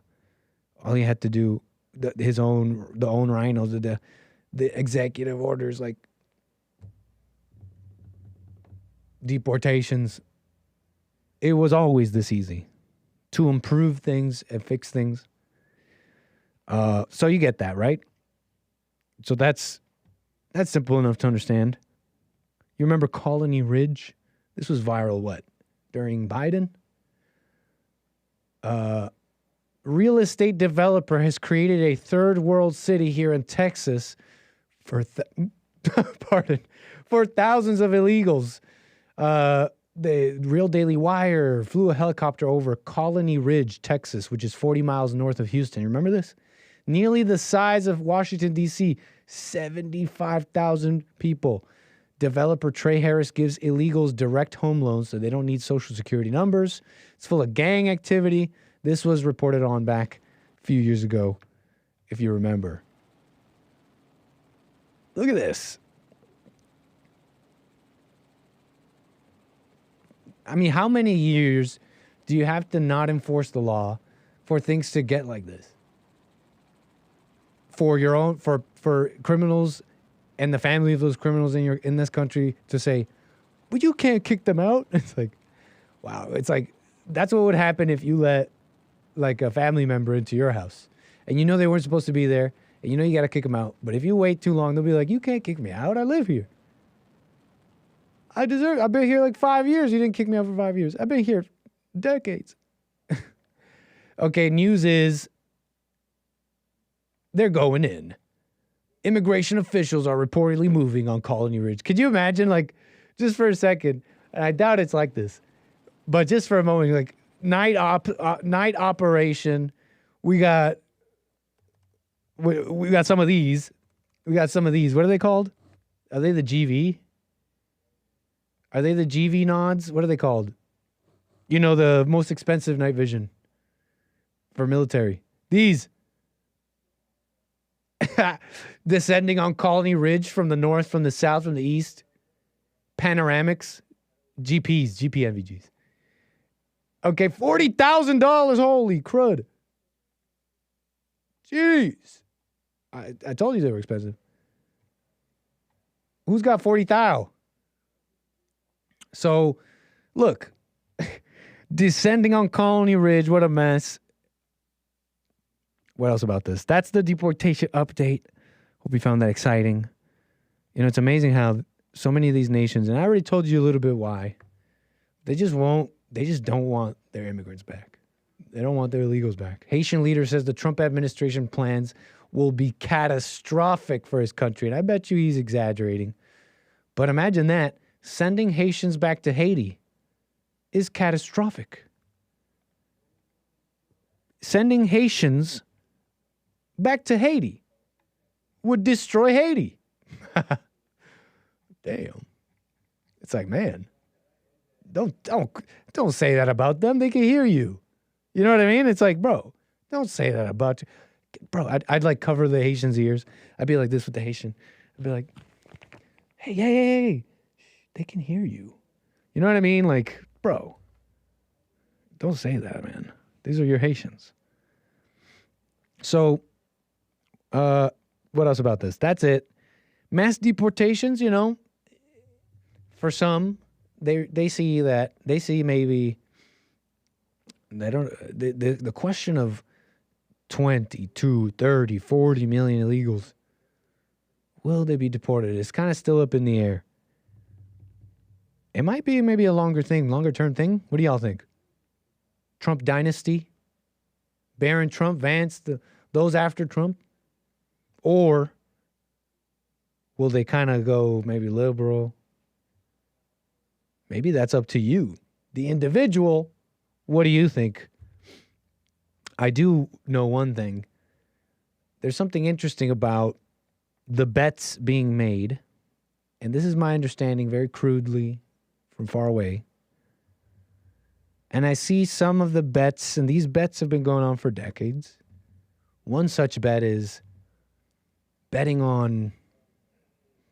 all you had to do, the own rhinos, the executive orders like deportations. It was always this easy to improve things and fix things. So you get that, right? So that's simple enough to understand. You remember Colony Ridge? This was viral, what? During Biden? Real estate developer has created a third world city here in Texas for thousands of illegals. The Real Daily Wire flew a helicopter over Colony Ridge, Texas, which is 40 miles north of Houston. You remember this? Nearly the size of Washington, D.C., 75,000 people. Developer Trey Harris gives illegals direct home loans so they don't need social security numbers. It's full of gang activity. This was reported on back a few years ago, if you remember. Look at this. I mean, how many years do you have to not enforce the law for things to get like this? For your own, for criminals and the family of those criminals in this country to say, but you can't kick them out. It's like, wow. It's like, that's what would happen if you let like a family member into your house and you know they weren't supposed to be there and you know you got to kick them out. But if you wait too long, they'll be like, you can't kick me out. I live here. I've been here like 5 years. You didn't kick me out for 5 years. I've been here decades. Okay, news is they're going in. Immigration officials are reportedly moving on Colony Ridge. Could you imagine, like, just for a second, and I doubt it's like this, but just for a moment, like, night operation, we got some of these. We got some of these. What are they called? Are they the GV? Are they the GV nods? What are they called? You know, the most expensive night vision for military. These. Descending on Colony Ridge from the north, from the south, from the east. Panoramics. GP NVGs. Okay, $40,000. Holy crud. Jeez. I told you they were expensive. Who's got 40,000? So, look, descending on Colony Ridge, what a mess. What else about this? That's the deportation update. Hope you found that exciting. You know, it's amazing how so many of these nations, and I already told you a little bit why, they just don't want their immigrants back. They don't want their illegals back. Haitian leader says the Trump administration plans will be catastrophic for his country, and I bet you he's exaggerating. But imagine that. Sending Haitians back to Haiti is catastrophic. Sending Haitians back to Haiti would destroy Haiti. Damn. It's like, man, don't say that about them. They can hear you. You know what I mean? It's like, bro, don't say that about you. Bro, I'd like cover the Haitians' ears. I'd be like this with the Haitian. I'd be like, hey. They can hear you. You know what I mean? Like, bro, don't say that, man. These are your Haitians. So, what else about this? That's it. Mass deportations, you know, for some, they see maybe, the question of 22, 30, 40 million illegals Will they be deported? It's kind of still up in the air. It might be maybe a longer term thing. What do y'all think? Trump dynasty? Barron Trump, Vance, those after Trump? Or will they kind of go maybe liberal? Maybe that's up to you, the individual. What do you think? I do know one thing. There's something interesting about the bets being made, and this is my understanding very crudely from far away. And I see some of the bets, and these bets have been going on for decades. One such bet is betting on,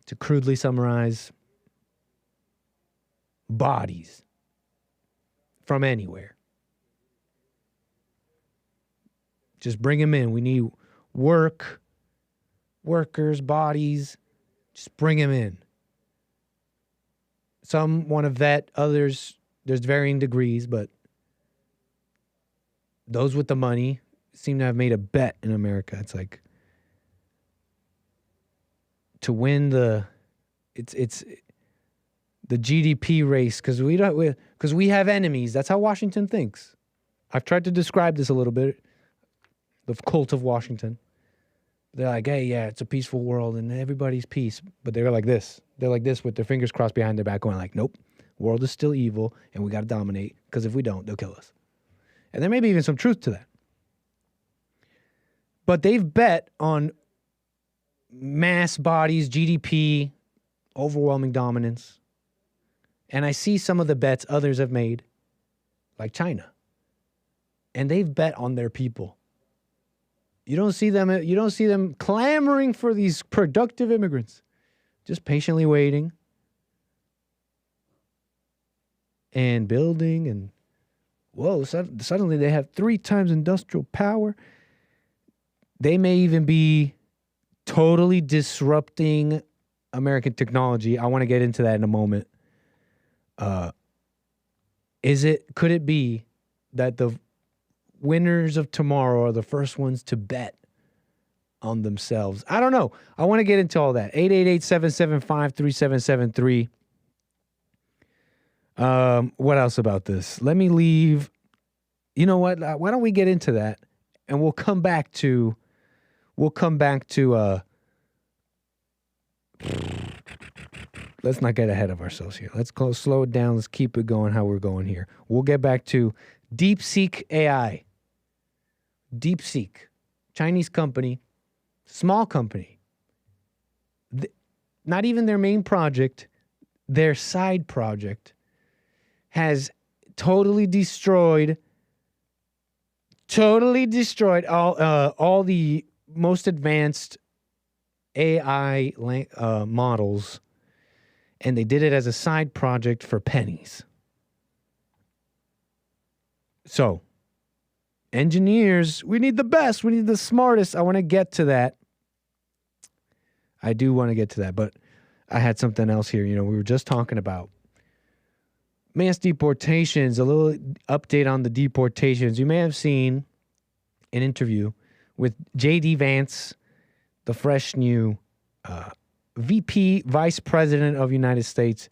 to crudely summarize, bodies from anywhere. Just bring them in. We need workers, bodies. Just bring them in. Some want to vet, others, there's varying degrees, but those with the money seem to have made a bet in America. It's like to win it's the GDP race because we have enemies. That's how Washington thinks. I've tried to describe this a little bit, the cult of Washington. They're like, hey, yeah, it's a peaceful world and everybody's peace. But they're like this. They're like this with their fingers crossed behind their back going like, nope, world is still evil and we got to dominate because if we don't, they'll kill us. And there may be even some truth to that. But they've bet on mass bodies, GDP, overwhelming dominance. And I see some of the bets others have made, like China. And they've bet on their people. You don't see them clamoring for these productive immigrants. Just patiently waiting and building and whoa, suddenly they have 3 times industrial power. They may even be totally disrupting American technology. I want to get into that in a moment. Could it be that the winners of tomorrow are the first ones to bet on themselves? I don't know. I want to get into all that. 888-775-3773. What else about this? Let me leave. You know what? Why don't we get into that and we'll come back to let's not get ahead of ourselves here. Let's slow it down. Let's keep it going how we're going here. We'll get back to Deepseek AI. Deepseek, Chinese company, small company. Not even their main project, their side project has totally destroyed all the most advanced AI models, and they did it as a side project for pennies. So, engineers, we need the best. We need the smartest. I want to get to that. I do want to get to that, but I had something else here. We were just talking about mass deportations, a little update on the deportations. You may have seen an interview with J.D. Vance, the fresh new VP, Vice President of the United States.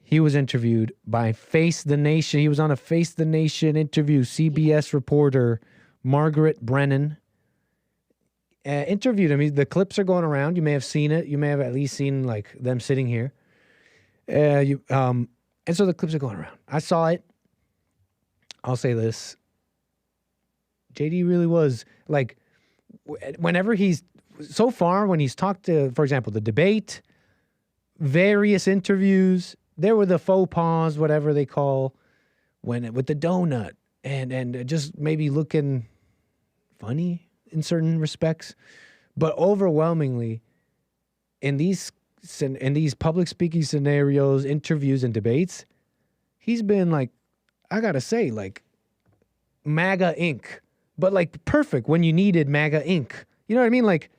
He was interviewed by Face the Nation. He was on a Face the Nation interview. CBS reporter Margaret Brennan interviewed him. The clips are going around. You may have seen it. You may have at least seen like them sitting here. And so the clips are going around. I saw it. I'll say this. JD really was like, whenever when he's talked to, for example, the debate, various interviews, there were the faux pas, whatever they call, with the donut and just maybe looking funny in certain respects. But overwhelmingly, in these public speaking scenarios, interviews, and debates, he's been like, I gotta say, like MAGA Inc., but like perfect when you needed MAGA Inc. You know what I mean? Like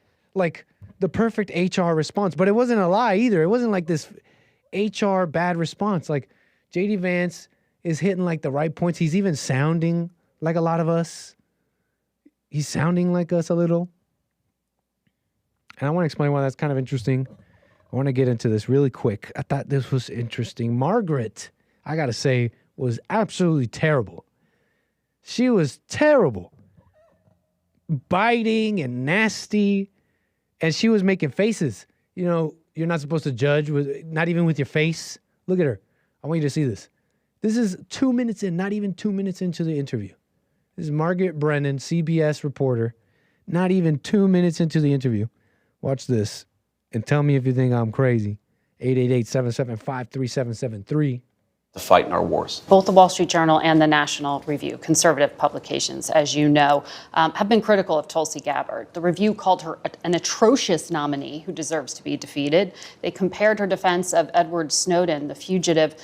the perfect HR response. But it wasn't a lie either. It wasn't like this HR bad response. Like J.D. Vance is hitting like the right points. He's even sounding like a lot of us. He's sounding like us a little. And I want to explain why that's kind of interesting. I want to get into this really quick. I thought this was interesting. Margaret, I got to say, was absolutely terrible. She was terrible. Biting and nasty. And she was making faces. You know, you're not supposed to judge, not even with your face. Look at her. I want you to see this. This is 2 minutes in, not even 2 minutes into the interview. This is Margaret Brennan, CBS reporter, not even 2 minutes into the interview. Watch this and tell me if you think I'm crazy. 888-775-3773. The fight in our wars. Both the Wall Street Journal and the National Review, conservative publications, as you know, have been critical of Tulsi Gabbard. The Review called her an atrocious nominee who deserves to be defeated. They compared her defense of Edward Snowden, the fugitive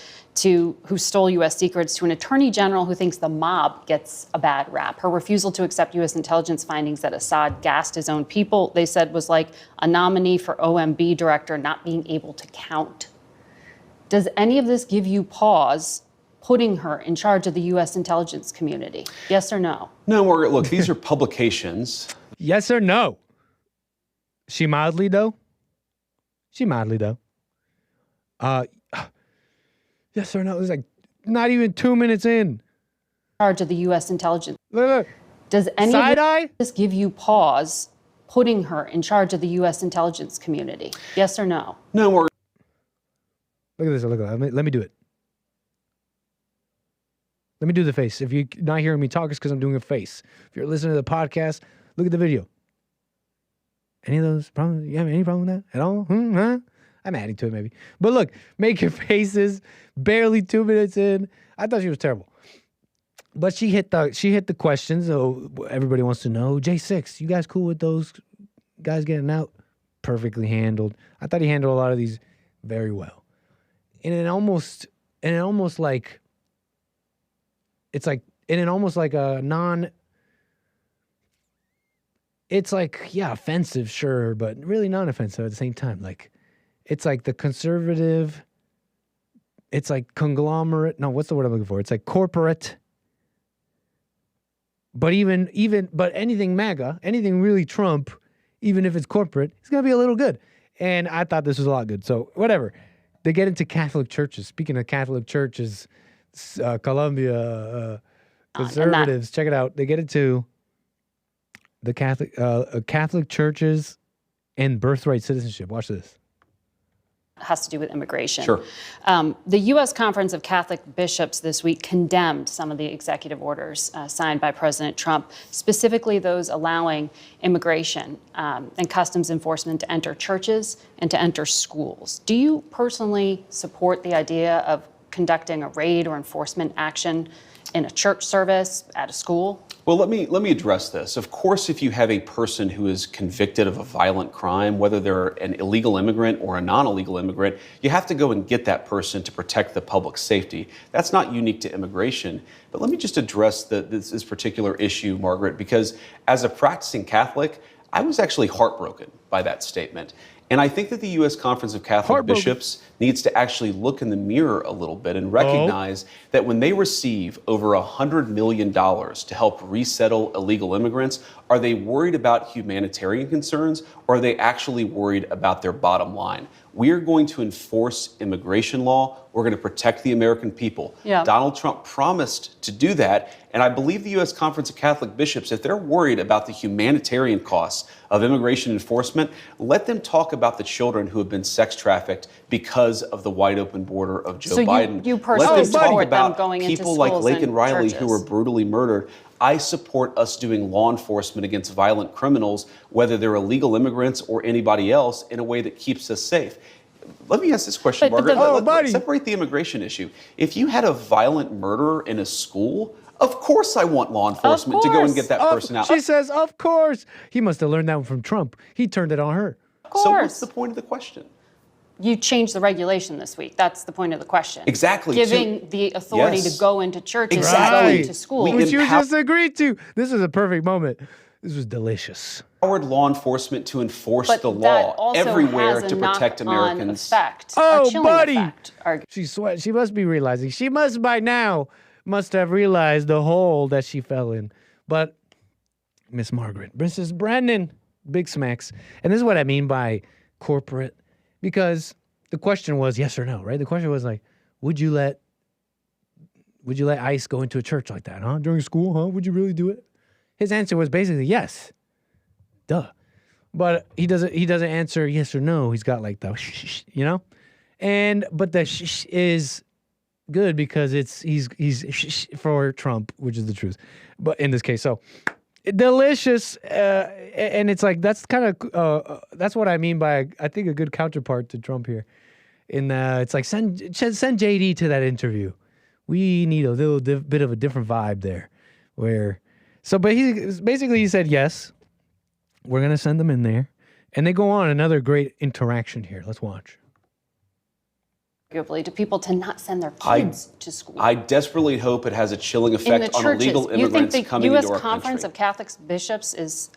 who stole U.S. secrets, to an attorney general who thinks the mob gets a bad rap. Her refusal to accept U.S. intelligence findings that Assad gassed his own people, they said, was like a nominee for OMB director not being able to count. Does any of this give you pause, putting her in charge of the U.S. intelligence community? Yes or no? No, Margaret, look, these are publications. Yes or no? She mildly, though? She mildly, though. Yes or no? It was like not even 2 minutes in. Charge of the U.S. intelligence. Look. Does any Side of this give you pause, putting her in charge of the U.S. intelligence community? Yes or no? No, Margaret. Look at this. Look at that. Let me do it. Let me do the face. If you're not hearing me talk, it's because I'm doing a face. If you're listening to the podcast, look at the video. Any of those problems? You have any problem with that at all? Huh? I'm adding to it maybe. But look, make your faces. Barely 2 minutes in. I thought she was terrible. But she hit the questions. So everybody wants to know. J6, you guys cool with those guys getting out? Perfectly handled. I thought he handled a lot of these very well. And it almost like it's like a non. It's like, yeah, offensive, sure, but really non-offensive at the same time. Like, it's like the conservative, it's like conglomerate. No, what's the word I'm looking for? It's like corporate. But but anything MAGA, anything really Trump, even if it's corporate, it's going to be a little good. And I thought this was a lot good. So whatever. They get into Catholic churches. Speaking of Catholic churches, Colombia, conservatives, check it out. They get into the Catholic churches and birthright citizenship. Watch this. Has to do with immigration. Sure. The U.S. Conference of Catholic Bishops this week condemned some of the executive orders signed by President Trump, specifically those allowing immigration and customs enforcement to enter churches and to enter schools. Do you personally support the idea of conducting a raid or enforcement action in a church service, at a school? Well, let me address this. Of course, if you have a person who is convicted of a violent crime, whether they're an illegal immigrant or a non-illegal immigrant, you have to go and get that person to protect the public safety. That's not unique to immigration. But let me just address this particular issue, Margaret, because as a practicing Catholic, I was actually heartbroken by that statement. And I think that the U.S. Conference of Catholic Bishops needs to actually look in the mirror a little bit and recognize that when they receive over $100 million to help resettle illegal immigrants, are they worried about humanitarian concerns, or are they actually worried about their bottom line? We are going to enforce immigration law. We're going to protect the American people. Yeah. Donald Trump promised to do that. And I believe the U.S. Conference of Catholic Bishops, if they're worried about the humanitarian costs of immigration enforcement, let them talk about the children who have been sex trafficked because of the wide open border of Joe Biden. You personally let them talk support them about going into people like schools Laken and Riley churches. who were brutally murdered. I support us doing law enforcement against violent criminals, whether they're illegal immigrants or anybody else, in a way that keeps us safe. Let me ask this question, Margaret. Let's separate the immigration issue. If you had a violent murderer in a school, of course I want law enforcement to go and get that person out. She says, of course. He must have learned that one from Trump. He turned it on her. Of course. So what's the point of the question? You changed the regulation this week. That's the point of the question. Exactly. Giving the authority to go into churches and go into schools. Which you just agreed to. This is a perfect moment. This was delicious. Empowered law enforcement to enforce But the that law also everywhere has a to protect knock-on Americans. Effect, Oh, a chilling buddy. effect, She must be realizing. She must by now have realized the hole that she fell in. But Miss Margaret, Mrs. Brennan, big smacks. And this is what I mean by corporate, because the question was yes or no, right? The question was like, would you let ICE go into a church like that, huh? During school, huh? Would you really do it? His answer was basically yes. Duh. But he doesn't answer yes or no. He's got like the shh, you know? But the shh is good because he's shh for Trump, which is the truth. But in this case, so delicious, and it's like that's kind of that's what I mean by I think a good counterpart to Trump here. It's like send JD to that interview. We need a little bit of a different vibe there, but he said yes. We're gonna send them in there, and they go on another great interaction here. Let's watch. To people to not send their kids to school. I desperately hope it has a chilling effect on illegal immigrants coming into our country. You think the U.S. Conference of Catholic Bishops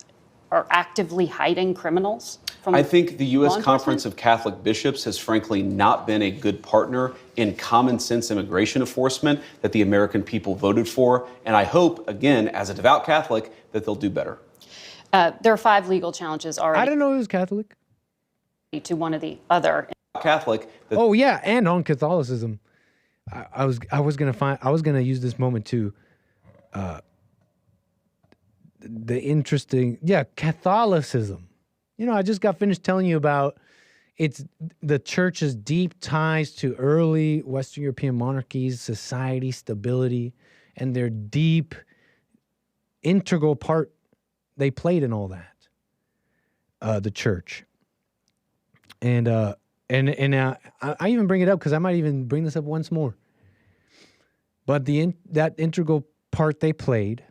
are actively hiding criminals from I think the U.S. Conference of Catholic Bishops has frankly not been a good partner in common sense immigration enforcement that the American people voted for. And I hope, again, as a devout Catholic, that they'll do better. There are 5 legal challenges already. I didn't know he was Catholic. To one of the other. Catholic. Oh yeah, and on Catholicism, I was gonna use this moment to, the interesting Catholicism. You know, I just got finished telling you about the church's deep ties to early Western European monarchies, society stability, and their deep integral part they played in all that. The church, and I even bring it up because I might even bring this up once more. But that integral part they played,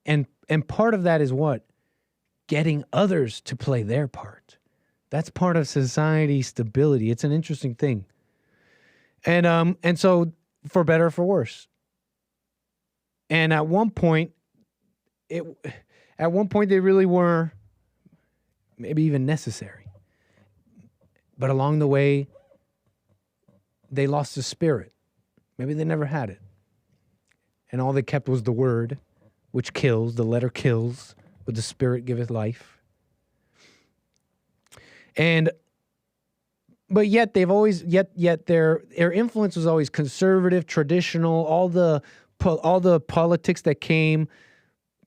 and part of that is what? Getting others to play their part. That's part of society stability. It's an interesting thing. And so for better or for worse. And at one point they really were maybe even necessary. But along the way, they lost the spirit. Maybe they never had it. And all they kept was the word, which kills, the letter kills, but the spirit giveth life. But yet they've always, yet their influence was always conservative, traditional, all the politics that came,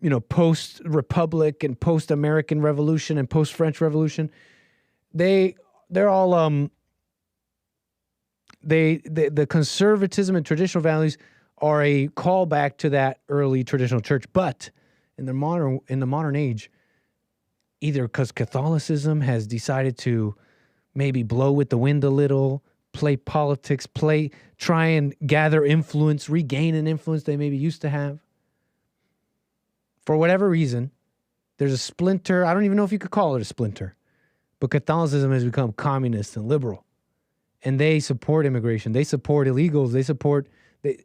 you know, post-Republic and post-American Revolution and post-French Revolution, they're all the conservatism and traditional values are a callback to that early traditional church. But in the modern age, either because Catholicism has decided to maybe blow with the wind a little, play politics, try and gather influence, regain an influence they maybe used to have. For whatever reason, there's a splinter. I don't even know if you could call it a splinter, but Catholicism has become communist and liberal. And they support immigration. They support illegals.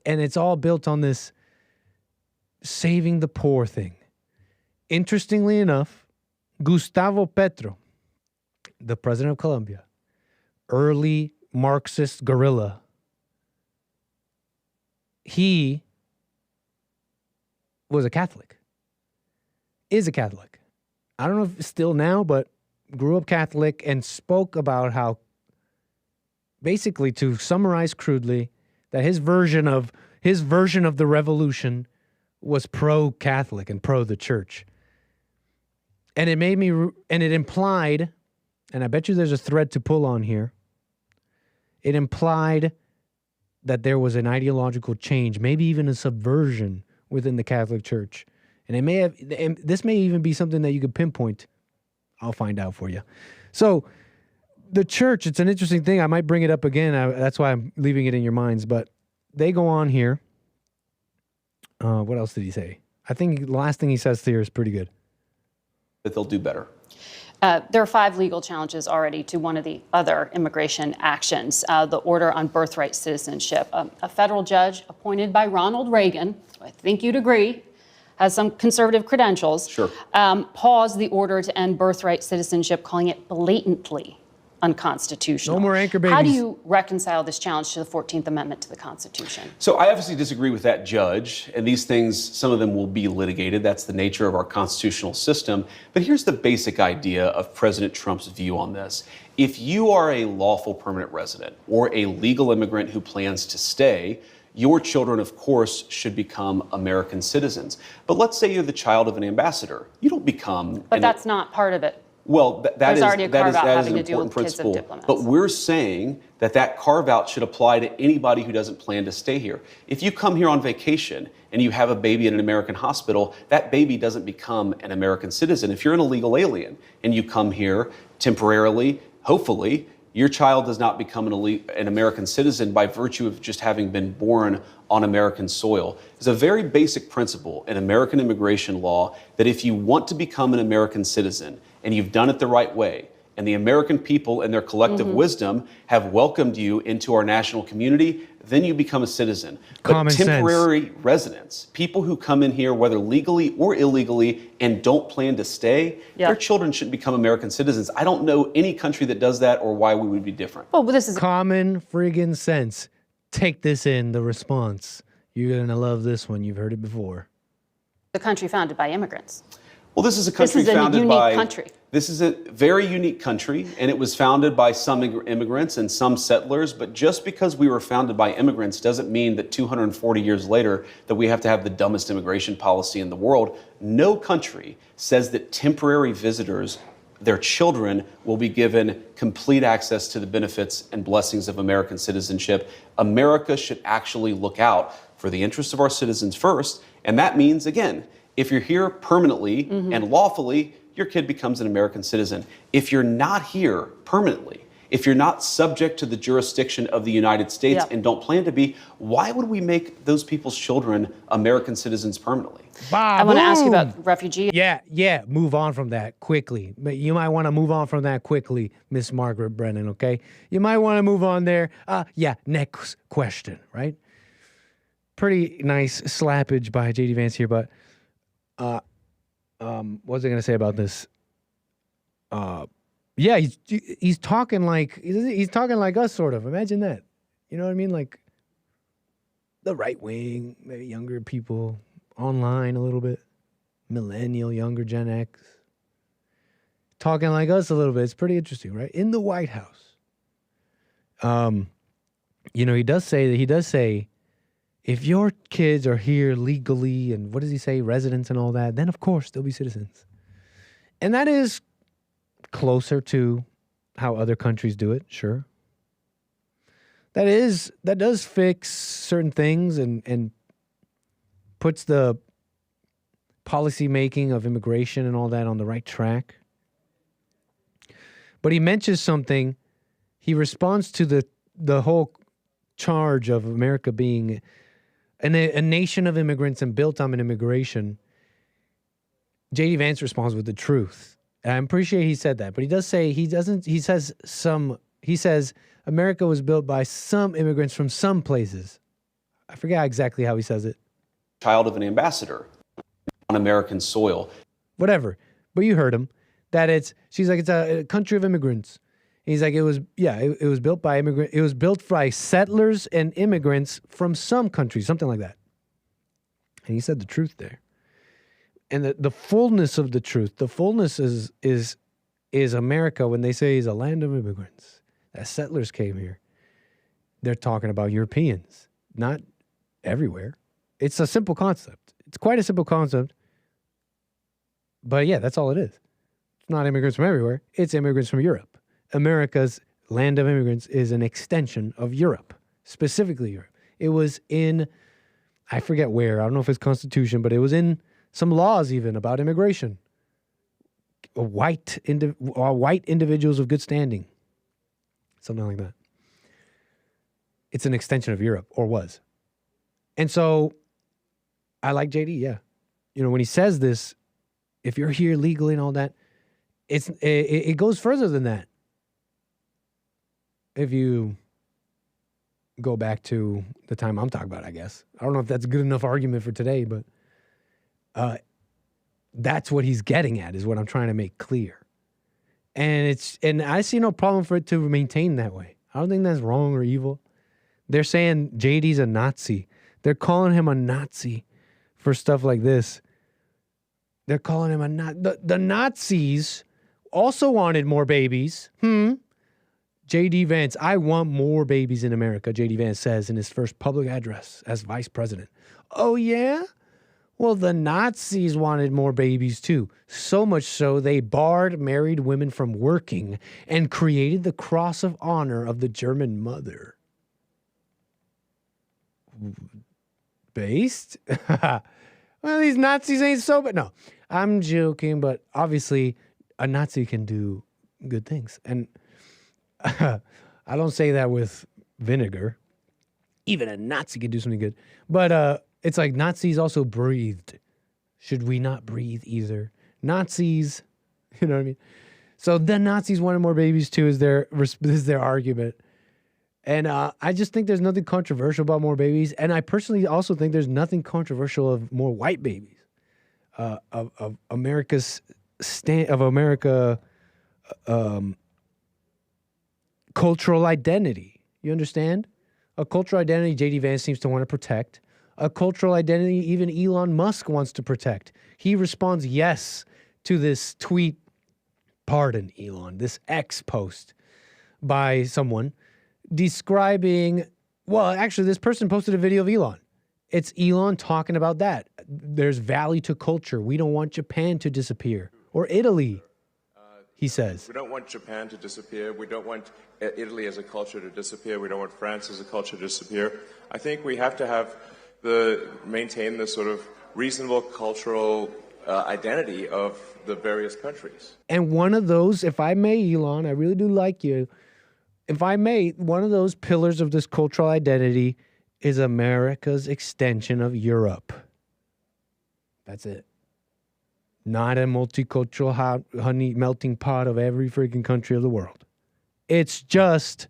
And it's all built on this saving the poor thing. Interestingly enough, Gustavo Petro, the president of Colombia, early Marxist guerrilla, he was a Catholic, is a Catholic. I don't know if still now, but grew up Catholic and spoke about how, basically to summarize crudely, that his version of the revolution was pro-Catholic and pro the church. And it implied, and I bet you there's a thread to pull on here, it implied that there was an ideological change, maybe even a subversion within the Catholic Church. And this may even be something that you could pinpoint. I'll find out for you. So the church, it's an interesting thing. I might bring it up again. That's why I'm leaving it in your minds. But they go on here. What else did he say? I think the last thing he says here is pretty good. That they'll do better. There are 5 legal challenges already to one of the other immigration actions, the order on birthright citizenship. A federal judge appointed by Ronald Reagan, I think you'd agree, has some conservative credentials, sure. Paused the order to end birthright citizenship, calling it blatantly unconstitutional. No more anchor How do babies. you reconcile this challenge to the 14th Amendment to the Constitution? So I obviously disagree with that judge, and these things, some of them will be litigated. That's the nature of our constitutional system. But here's the basic idea of President Trump's view on this. If you are a lawful permanent resident or a legal immigrant who plans to stay, your children, of course, should become American citizens. But let's say you're the child of an ambassador. You don't become... But that's not part of it. Well, that There's is already a carve-out an having to deal important with kids of principle. diplomats. But we're saying that carve-out should apply to anybody who doesn't plan to stay here. If you come here on vacation and you have a baby in an American hospital, that baby doesn't become an American citizen. If you're an illegal alien and you come here temporarily, hopefully, your child does not become an American citizen by virtue of just having been born on American soil. It's a very basic principle in American immigration law that if you want to become an American citizen and you've done it the right way, and the American people and their collective wisdom have welcomed you into our national community, then you become a citizen. Common but sense. temporary residents, people who come in here, whether legally or illegally, and don't plan to stay, their children should become American citizens. I don't know any country that does that or why we would be different. Well, this is common friggin' sense. Take this in, the response. You're gonna love this one. You've heard it before. the country founded by immigrants. Well, this is a country founded unique by... country. This is a very unique country, and it was founded by some immigrants and some settlers, but just because we were founded by immigrants doesn't mean that 240 years later that we have to have the dumbest immigration policy in the world. No country says that temporary visitors, their children, will be given complete access to the benefits and blessings of American citizenship. America should actually look out for the interests of our citizens first, and that means, again, if you're here permanently and lawfully, your kid becomes an American citizen. If you're not here permanently, if you're not subject to the jurisdiction of the United States and don't plan to be, why would we make those people's children American citizens permanently? I want to ask you about refugees. Yeah, move on from that quickly. But you might want to move on from that quickly, Miss Margaret Brennan, okay? You might want to move on there. Next question, right? Pretty nice slappage by J.D. Vance here, but what was I going to say about this? He's talking like us, sort of. Imagine that. You know what I mean? Like the right wing, maybe younger people, online a little bit, millennial, younger Gen X, talking like us a little bit. It's pretty interesting, right? In the White House, he does say. If your kids are here legally, and what does he say, residents and all that, then of course they'll be citizens. And that is closer to how other countries do it, sure. That does fix certain things and puts the policy making of immigration and all that on the right track. But he mentions something. He responds to the whole charge of America being a nation of immigrants and built on an immigration. J.D. Vance responds with the truth. And I'm pretty sure he said that, but he does say he says America was built by some immigrants from some places. I forget exactly how he says it. Child of an ambassador on American soil. Whatever. But you heard him. She's like, it's a country of immigrants. He's like, it was built by immigrants. It was built by settlers and immigrants from some countries, something like that. And he said the truth there. And the fullness of the truth, the fullness is America when they say it's a land of immigrants. That settlers came here. They're talking about Europeans, not everywhere. It's a simple concept. It's quite a simple concept. But yeah, that's all it is. It's not immigrants from everywhere. It's immigrants from Europe. America's land of immigrants is an extension of Europe, specifically Europe. It was in, I forget where, I don't know if it's Constitution, but it was in some laws even about immigration. White individuals of good standing. Something like that. It's an extension of Europe, or was. And so, I like JD, yeah. When he says this, if you're here legally and all that, it goes further than that. If you go back to the time I'm talking about, I guess. I don't know if that's a good enough argument for today, but that's what he's getting at, is what I'm trying to make clear. And I see no problem for it to maintain that way. I don't think that's wrong or evil. They're saying JD's a Nazi. They're calling him a Nazi for stuff like this. They're calling him a Nazi. The Nazis also wanted more babies. JD Vance, I want more babies in America, JD Vance says in his first public address as vice president. Oh, yeah? Well, the Nazis wanted more babies too. So much so they barred married women from working and created the Cross of Honor of the German mother. Based? Well, these Nazis ain't so bad. No, I'm joking, but obviously a Nazi can do good things. And I don't say that with vinegar. Even a Nazi can do something good. But it's like Nazis also breathed. Should we not breathe either? Nazis, you know what I mean? So the Nazis wanted more babies too, is their argument. And I just think there's nothing controversial about more babies. And I personally also think there's nothing controversial of more white babies. Of America's cultural identity. You understand? A cultural identity J.D. Vance seems to want to protect. A cultural identity even Elon Musk wants to protect. He responds yes to this tweet, pardon Elon, this X post by someone describing, well, actually this person posted a video of Elon. It's Elon talking about that. There's value to culture. We don't want Japan to disappear. Or Italy, he says. We don't want Japan to disappear. We don't want Italy as a culture to disappear. We don't want France as a culture to disappear. I think we have to maintain the sort of reasonable cultural identity of the various countries. And one of those, if I may, Elon, I really do like you. If I may, one of those pillars of this cultural identity is America's extension of Europe. That's it. Not a multicultural honey melting pot of every freaking country of the world. It's just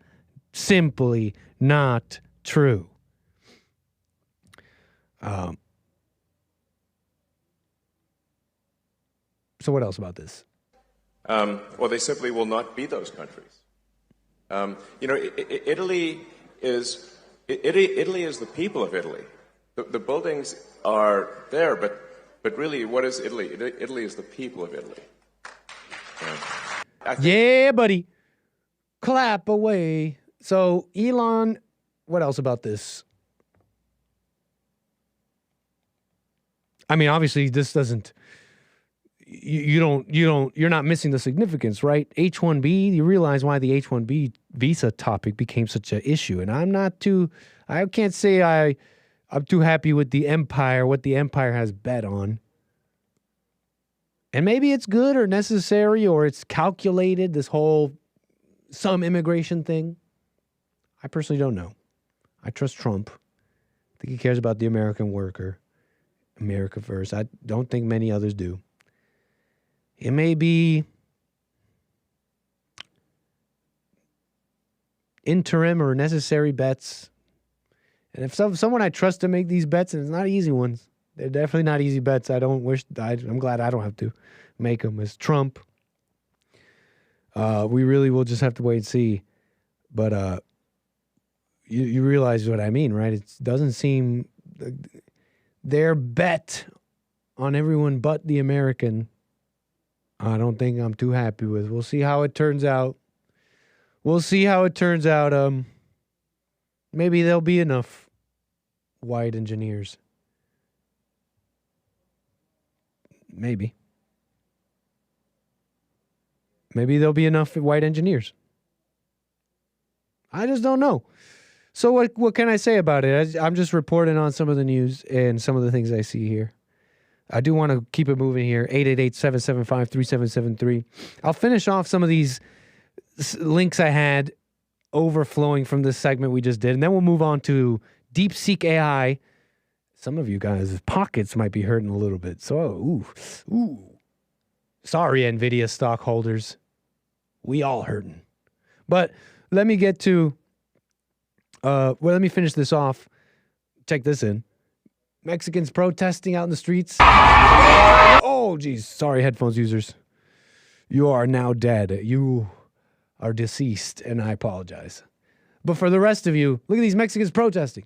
simply not true. So what else about this? Well, they simply will not be those countries. Italy is the people of Italy. The buildings are there, but really, what is Italy? Italy is the people of Italy. Yeah, buddy. Clap away. So Elon, what else about this? I mean, obviously, this doesn't. You're not missing the significance, right? H-1B, you realize why the H-1B visa topic became such an issue. And I can't say I'm too happy with the empire, what the empire has bet on. And maybe it's good or necessary or it's calculated, this whole some immigration thing. I personally don't know. I trust Trump. I think he cares about the American worker. America first. I don't think many others do. It may be interim or necessary bets. And if someone I trust to make these bets, and it's not easy ones, they're definitely not easy bets. I'm glad I don't have to make them, is Trump. We really will just have to wait and see. But you realize what I mean, right? It doesn't seem their bet on everyone but the American, I don't think I'm too happy with. We'll see how it turns out. Maybe there'll be enough white engineers. Maybe there'll be enough white engineers. I just don't know. So what can I say about it? I'm just reporting on some of the news and some of the things I see here. I do want to keep it moving here. 888-775-3773. I'll finish off some of these links I had overflowing from this segment we just did, and then we'll move on to Deepseek AI. Some of you guys' pockets might be hurting a little bit. So, ooh. Sorry, NVIDIA stockholders. We all hurting. But let me get to, let me finish this off. Check this in. Mexicans protesting out in the streets. Oh, geez. Sorry, headphones users. You are now dead. You are deceased, and I apologize. But for the rest of you, look at these Mexicans protesting.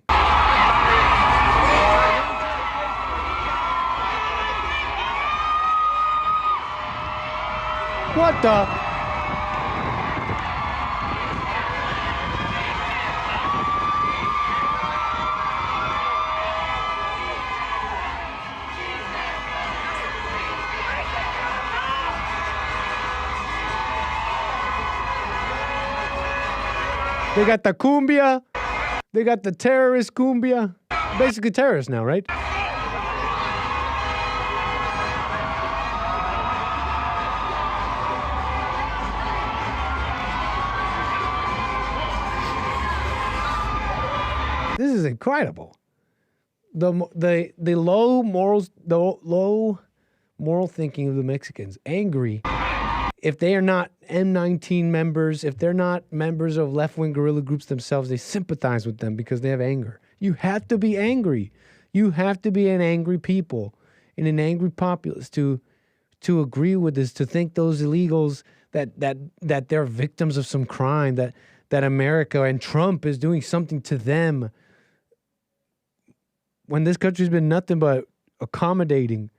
What the? They got the cumbia. They got the terrorist cumbia. Basically terrorists now, right? This is incredible. The low morals, the low moral thinking of the Mexicans, angry. If they are not M19 members, if they're not members of left-wing guerrilla groups themselves, they sympathize with them because they have anger. You have to be angry. You have to be an angry people and an angry populace to agree with this, to think those illegals that they're victims of some crime, that America and Trump is doing something to them, when this country's been nothing but accommodating.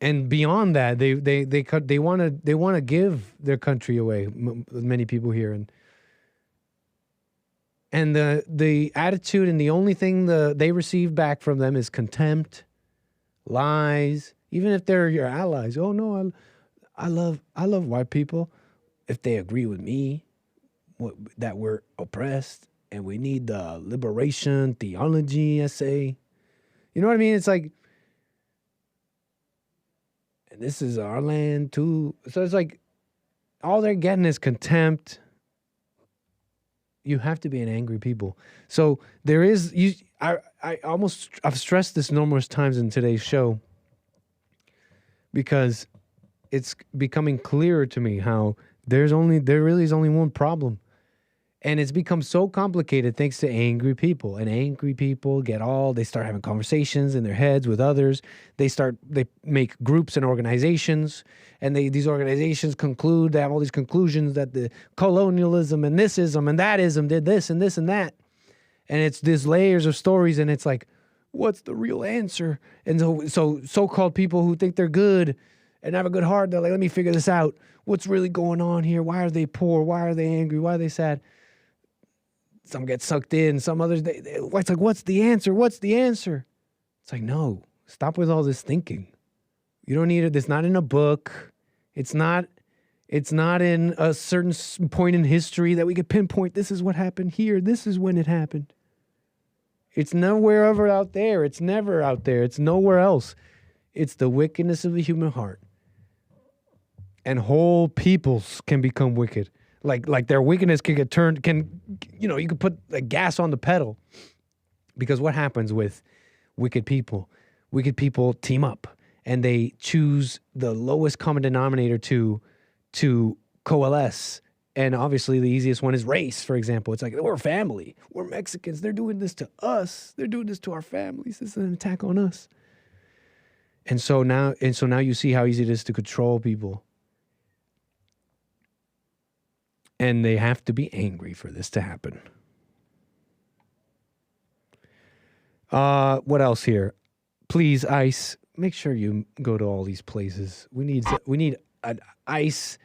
And beyond that, they want to give their country away. Many people here, and the attitude and the only thing they receive back from them is contempt, lies. Even if they're your allies, oh no, I love white people if they agree with me that we're oppressed and we need the liberation theology essay. You know what I mean? It's like. This is our land too. So it's like all they're getting is contempt. You have to be an angry people. So there is I've stressed this numerous times in today's show because it's becoming clearer to me how there really is only one problem. And it's become so complicated thanks to angry people. And angry people they start having conversations in their heads with others. They make groups and organizations. And these organizations they have all these conclusions that the colonialism and thisism and thatism did this and that. And it's these layers of stories. And it's like, what's the real answer? And so-called people who think they're good and have a good heart, they're like, let me figure this out. What's really going on here? Why are they poor? Why are they angry? Why are they sad? Some get sucked in, some others, it's like, what's the answer? What's the answer? It's like, no, stop with all this thinking. You don't need it. It's not in a book. It's not in a certain point in history that we could pinpoint. This is what happened here. This is when it happened. It's nowhere ever out there. It's never out there. It's nowhere else. It's the wickedness of the human heart. And whole peoples can become wicked. Like their wickedness can get turned, you could put like gas on the pedal. Because what happens with wicked people? Wicked people team up and they choose the lowest common denominator to coalesce. And obviously the easiest one is race, for example. It's like, we're family. We're Mexicans. They're doing this to us. They're doing this to our families. This is an attack on us. And so now you see how easy it is to control people. And they have to be angry for this to happen. What else here? Please, ICE, make sure you go to all these places. We need an ICE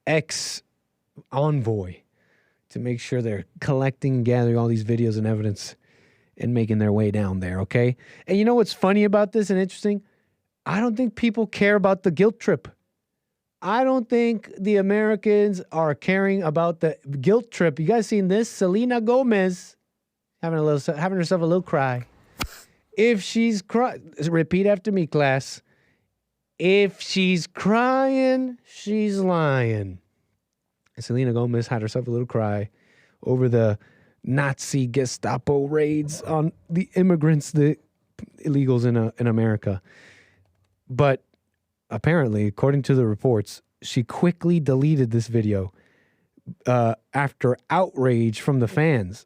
ex-envoy to make sure they're collecting and gathering all these videos and evidence and making their way down there, okay? And you know what's funny about this and interesting? I don't think people care about the guilt trip. I don't think the Americans are caring about the guilt trip. You guys seen this? Selena Gomez having herself a little cry. If she's crying, repeat after me, class. If she's crying, she's lying. And Selena Gomez had herself a little cry over the Nazi Gestapo raids on the immigrants, the illegals in America. But apparently, according to the reports, she quickly deleted this video after outrage from the fans.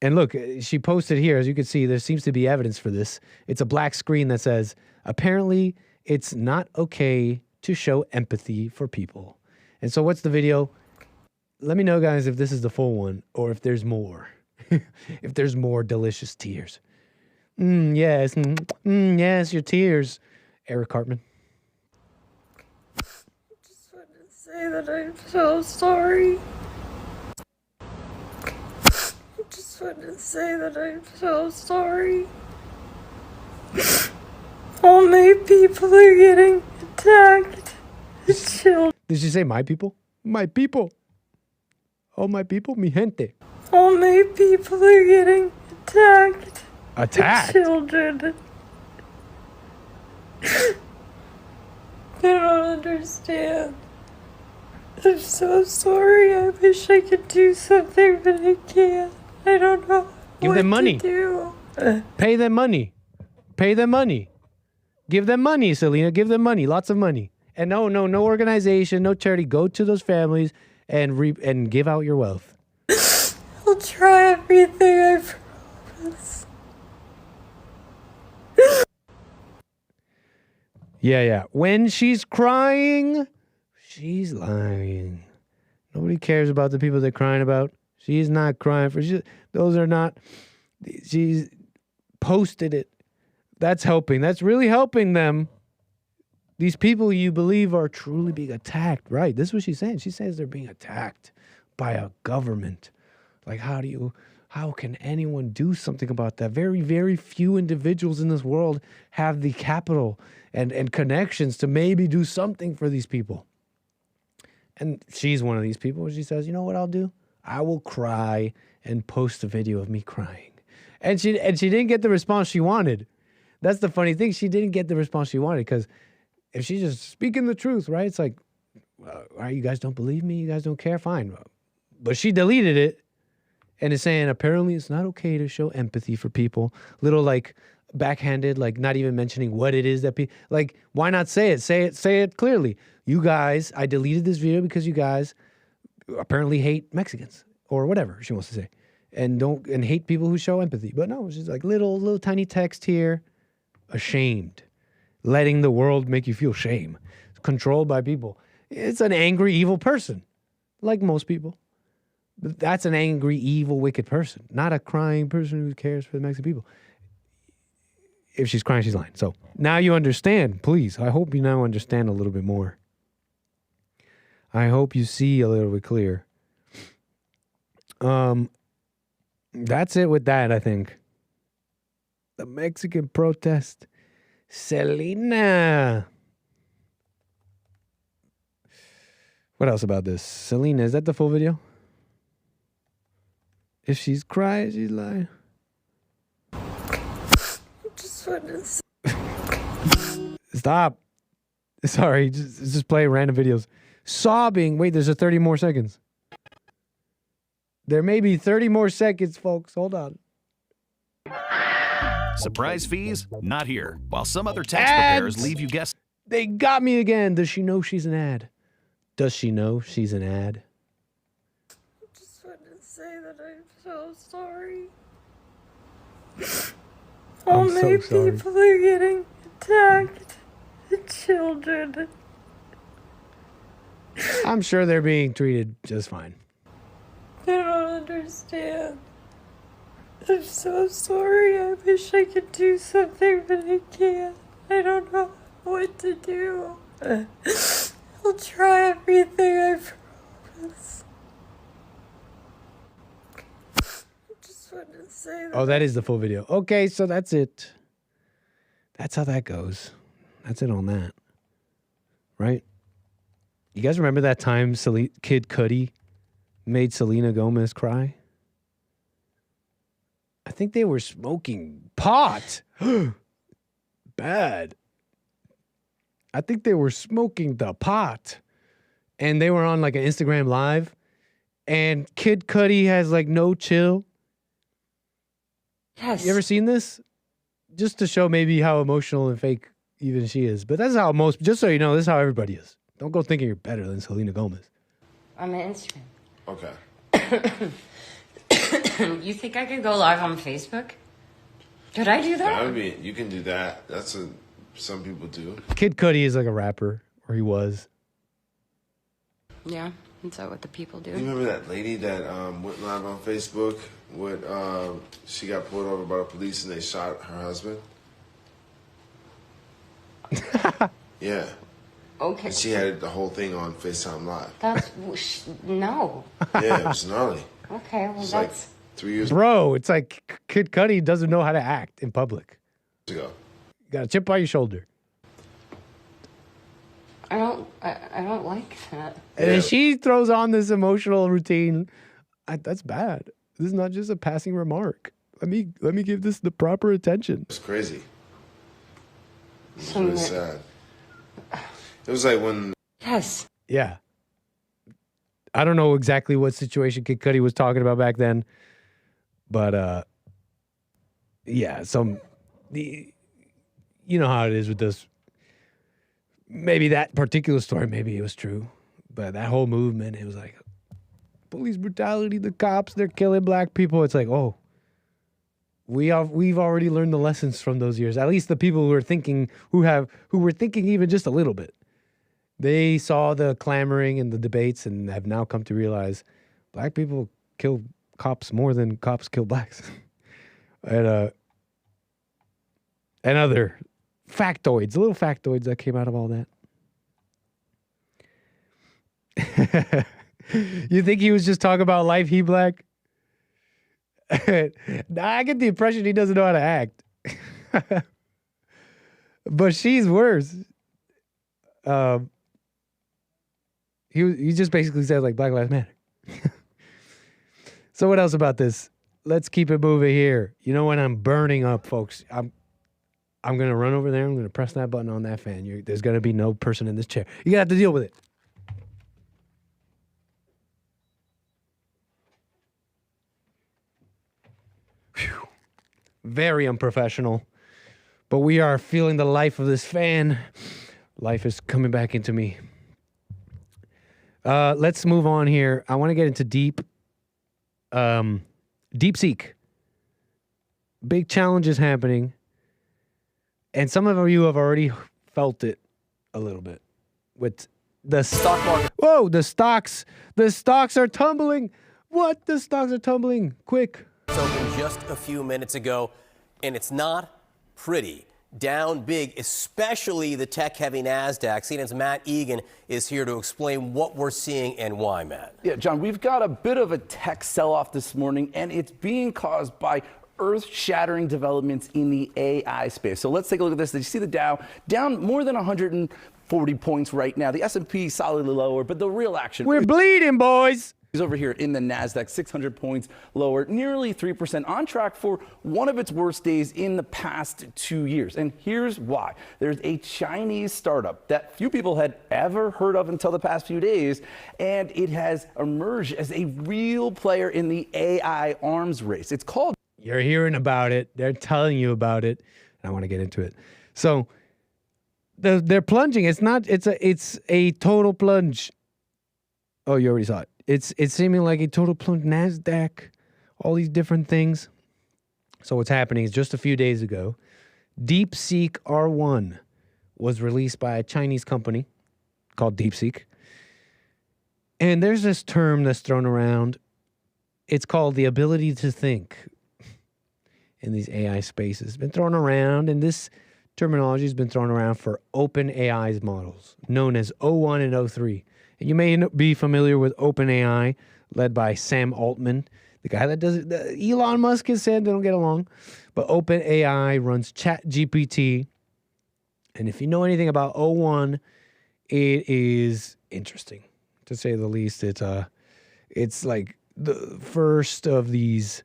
And look, she posted here, as you can see, there seems to be evidence for this. It's a black screen that says, apparently, it's not okay to show empathy for people. And so what's the video? Let me know, guys, if this is the full one or if there's more. If there's more delicious tears. Yes. Yes, your tears. Eric Cartman. Just wanted to say that I'm so sorry. Just wanted to say that I'm so sorry. All my people are getting attacked. Children. Did she say my people? My people. Oh, my people, mi gente. All my people are getting attacked. Attacked? Children. I don't understand. I'm so sorry. I wish I could do something, but I can't. I don't know. Give them money. To do. Pay them money. Pay them money. Give them money, Selena. Give them money. Lots of money. And no organization, no charity. Go to those families and give out your wealth. I'll try everything, I promise. Yeah. When she's crying, she's lying. Nobody cares about the people they're crying about. She's not crying for those are not. She's posted it. That's helping. That's really helping them. These people you believe are truly being attacked. Right. This is what she's saying. She says they're being attacked by a government. Like, how can anyone do something about that? Very, very few individuals in this world have the capital and connections to maybe do something for these people. And she's one of these people. She says, you know what I'll do? I will cry and post a video of me crying. And she didn't get the response she wanted. That's the funny thing. She didn't get the response she wanted because if she's just speaking the truth, right? It's like, all right, you guys don't believe me? You guys don't care? Fine. But she deleted it and is saying apparently it's not okay to show empathy for people. Little like backhanded, like not even mentioning what it is that people, like, why not say it? Say it clearly. You guys, I deleted this video because you guys apparently hate Mexicans or whatever she wants to say. And hate people who show empathy. But no, she's like little tiny text here. Ashamed. Letting the world make you feel shame. It's controlled by people. It's an angry, evil person. Like most people. But that's an angry, evil, wicked person. Not a crying person who cares for the Mexican people. If she's crying, she's lying. So now you understand, please. I hope you now understand a little bit more. I hope you see a little bit clear. That's it with that, I think. The Mexican protest. Selena. What else about this? Selena, is that the full video? If she's crying, she's lying. Just wanted to Stop. Sorry, just play random videos. Sobbing. Wait, there's 30 more seconds. There may be 30 more seconds, folks. Hold on. Surprise fees? Not here. While some other tax preparers leave you guessing. They got me again. Does she know she's an ad? Does she know she's an ad? Just wanted to say that I'm so sorry. All my people are getting attacked. Children. I'm sure they're being treated just fine. I don't understand. I'm so sorry. I wish I could do something, but I can't. I don't know what to do. I'll try everything, I promise. Just wanted to say that. Oh, that is the full video. Okay, so that's it. That's how that goes. That's it on that. Right? You guys remember that time Kid Cudi made Selena Gomez cry? I think they were smoking pot. Bad. I think they were smoking the pot. And they were on like an Instagram live. And Kid Cudi has like no chill. Yes. You ever seen this? Just to show maybe how emotional and fake even she is. But that's how most, just so you know, this is how everybody is. Don't go thinking you're better than Selena Gomez. On my Instagram. Okay. You think I could go live on Facebook? Could I do that? I mean, you can do that. Some people do. Kid Cudi is like a rapper or he was. Yeah, is that what the people do? You remember that lady that went live on Facebook? She got pulled over by the police and they shot her husband? Yeah. Okay. And she had the whole thing on FaceTime Live. That's no. Yeah, it was gnarly. Okay, well It's that's like 3 years Bro, it's like Kid Cudi doesn't know how to act in public. ago. You got a chip on your shoulder. I don't like that. And then she throws on this emotional routine. That's bad. This is not just a passing remark. Let me give this the proper attention. It's crazy. It's really sad. It was like when... Yes. Yeah. I don't know exactly what situation Kid Cudi was talking about back then. But, yeah, you know how it is with this. Maybe that particular story, maybe it was true. But that whole movement, it was like, police brutality, the cops, they're killing black people. It's like, oh, we've already learned the lessons from those years. At least the people who were thinking, who were thinking even just a little bit. They saw the clamoring and the debates and have now come to realize black people kill cops more than cops kill blacks. And other factoids, little factoids that came out of all that. You think he was just talking about life, he black? Nah, I get the impression he doesn't know how to act. But she's worse. He just basically said like Black Lives Matter. So what else about this? Let's keep it moving here. You know when I'm burning up, folks, I'm gonna run over there. I'm gonna press that button on that fan. There's gonna be no person in this chair. You're gonna have to deal with it. Whew. Very unprofessional. But we are feeling the life of this fan. Life is coming back into me. Let's move on here. I want to get into DeepSeek. Big challenges happening. And some of you have already felt it a little bit with the stock market. Whoa, the stocks are tumbling. What? The stocks are tumbling. Quick. It's opened just a few minutes ago, and it's not pretty. Down big, especially the tech-heavy NASDAQ. CNN's Matt Egan is here to explain what we're seeing and why, Matt. Yeah, John, we've got a bit of a tech sell-off this morning, and it's being caused by earth-shattering developments in the AI space. So let's take a look at this. Did you see the Dow? Down more than 140 points right now. The S&P solidly lower, but the real action... We're bleeding, boys! Is over here in the NASDAQ, 600 points lower, nearly 3%, on track for one of its worst days in the past 2 years. And here's why. There's a Chinese startup that few people had ever heard of until the past few days, and it has emerged as a real player in the AI arms race. It's called... You're hearing about it. They're telling you about it. And I want to get into it. So they're plunging. It's a total plunge. Oh, you already saw it. It's seeming like a total plunge. NASDAQ, all these different things. So what's happening is just a few days ago, Deepseek R1 was released by a Chinese company called Deepseek. And there's this term that's thrown around. It's called the ability to think in these AI spaces. It's been thrown around, and this terminology has been thrown around for OpenAI's models, known as O1 and O3. And you may be familiar with OpenAI, led by Sam Altman, the guy that does it. Elon Musk and Sam, they don't get along. But OpenAI runs ChatGPT. And if you know anything about O1, it is interesting, to say the least. It's like the first of these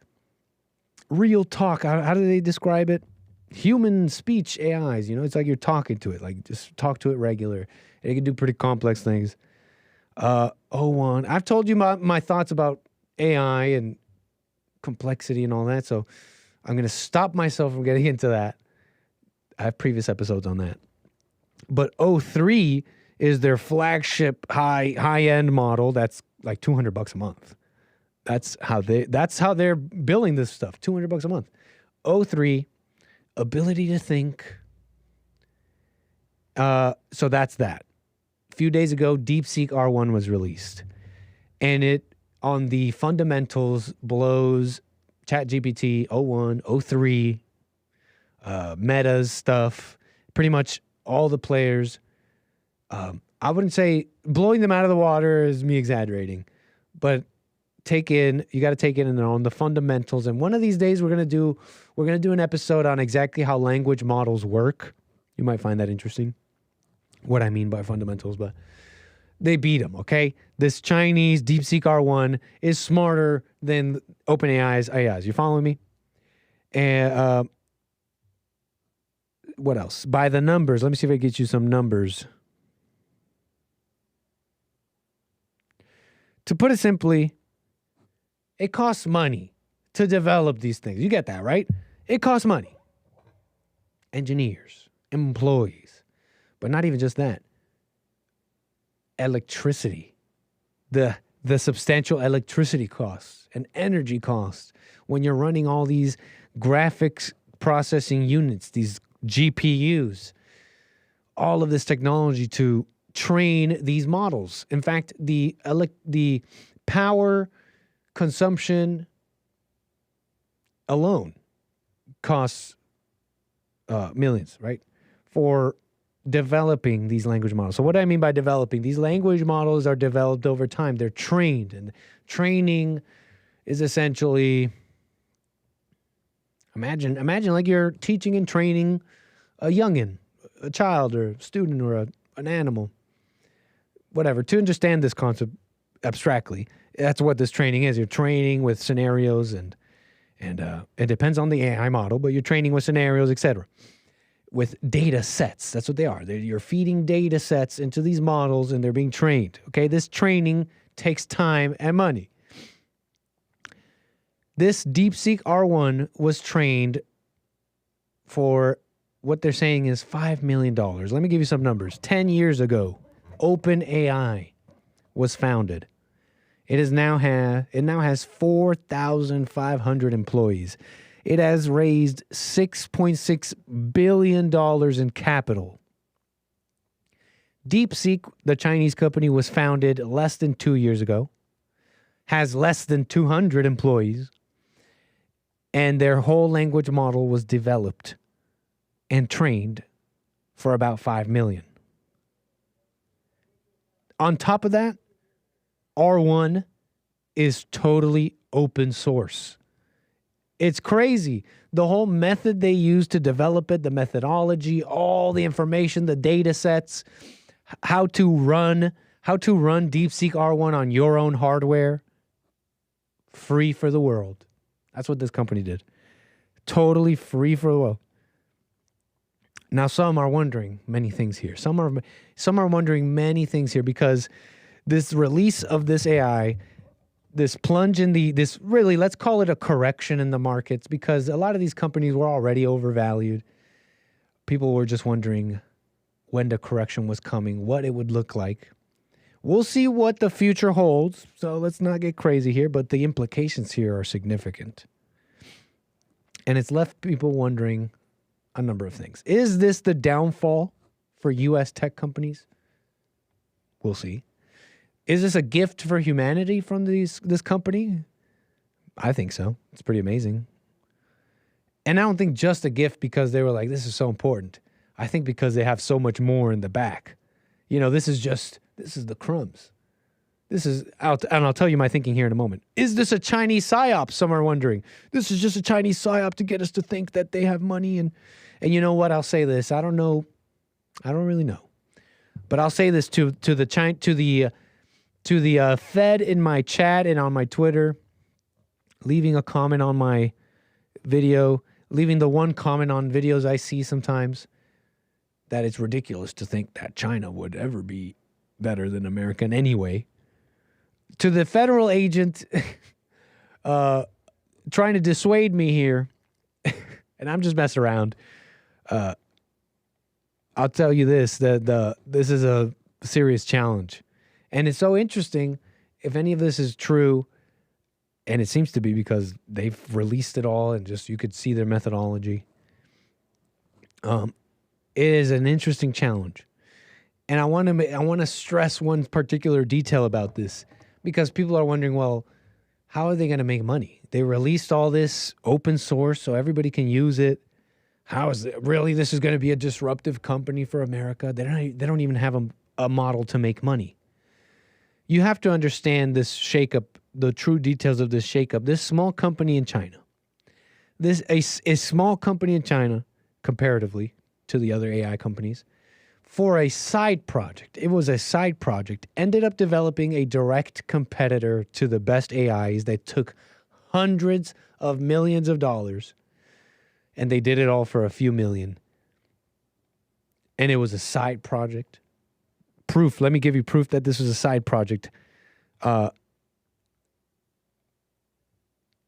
real talk. How do they describe it? Human speech AIs. You know, it's like you're talking to it. Like, just talk to it regular. It can do pretty complex things. O1. I've told you my thoughts about AI and complexity and all that, so I'm going to stop myself from getting into that. I have previous episodes on that. But O3 is their flagship high-end model that's like $200 a month. That's how they're billing this stuff, $200 a month. O3, ability to think. So that's that. few days ago, Deepseek R1 was released. And it, on the fundamentals, blows ChatGPT 01, 03, Meta's stuff, pretty much all the players. I wouldn't say blowing them out of the water is me exaggerating, but you got to take in on the fundamentals. And one of these days we're going to do an episode on exactly how language models work. You might find that interesting, what I mean by fundamentals, but they beat them, okay? This Chinese Deepseek R1 is smarter than OpenAI's AIs. You following me? And what else? By the numbers, let me see if I get you some numbers. To put it simply, it costs money to develop these things. You get that, right? It costs money. Engineers, employees, but not even just that. Electricity, the substantial electricity costs and energy costs when you're running all these graphics processing units, these GPUs, all of this technology to train these models. In fact, the power consumption alone costs millions, right? For developing these language models. So what do I mean by developing? These language models are developed over time. They're trained, and training is essentially, imagine like you're teaching and training a youngin, a child or a student or an animal, whatever, to understand this concept abstractly. That's what this training is. You're training with scenarios and it depends on the AI model, but you're training with scenarios, etc. With data sets. That's what they are. You're feeding data sets into these models and they're being trained. Okay, this training takes time and money. This Deepseek R1 was trained for what they're saying is $5 million. Let me give you some numbers. 10 years ago, OpenAI was founded. It now has 4,500 employees. It has raised $6.6 billion in capital. Deepseek, the Chinese company, was founded less than 2 years ago, has less than 200 employees, and their whole language model was developed and trained for about $5 million. On top of that, R1 is totally open source. It's crazy. The whole method they use to develop it, the methodology, all the information, the data sets, how to run Deepseek R1 on your own hardware, free for the world. That's what this company did. Totally free for the world. Now, some are wondering many things here. Some are wondering many things here because this release of this AI, this plunge in let's call it a correction in the markets, because a lot of these companies were already overvalued. People were just wondering when the correction was coming, what it would look like. We'll see what the future holds, so let's not get crazy here, but the implications here are significant. And it's left people wondering a number of things. Is this the downfall for U.S. tech companies? We'll see. Is this a gift for humanity from this company? I think so. It's pretty amazing. And I don't think just a gift because they were like, this is so important. I think because they have so much more in the back. You know, this is the crumbs. And I'll tell you my thinking here in a moment. Is this a Chinese psyop? Some are wondering. This is just a Chinese psyop to get us to think that they have money. And you know what? I'll say this. I don't know. I don't really know. But I'll say this to the Fed in my chat and on my Twitter, leaving a comment on my video, leaving the one comment on videos I see sometimes, that it's ridiculous to think that China would ever be better than America in any way. To the federal agent trying to dissuade me here, and I'm just messing around, I'll tell you this, this is a serious challenge. And it's so interesting, if any of this is true, and it seems to be because they've released it all and just you could see their methodology. It is an interesting challenge. And I want to stress one particular detail about this, because people are wondering, well, how are they going to make money? They released all this open source so everybody can use it. How is it really? This is going to be a disruptive company for America. They don't even have a model to make money. You have to understand this shakeup, the true details of this shakeup. This small company in China, a small company in China, comparatively to the other AI companies, for a side project, it was a side project, ended up developing a direct competitor to the best AIs that took hundreds of millions of dollars, and they did it all for a few million. And it was a side project. Proof, let me give you proof that this was a side project.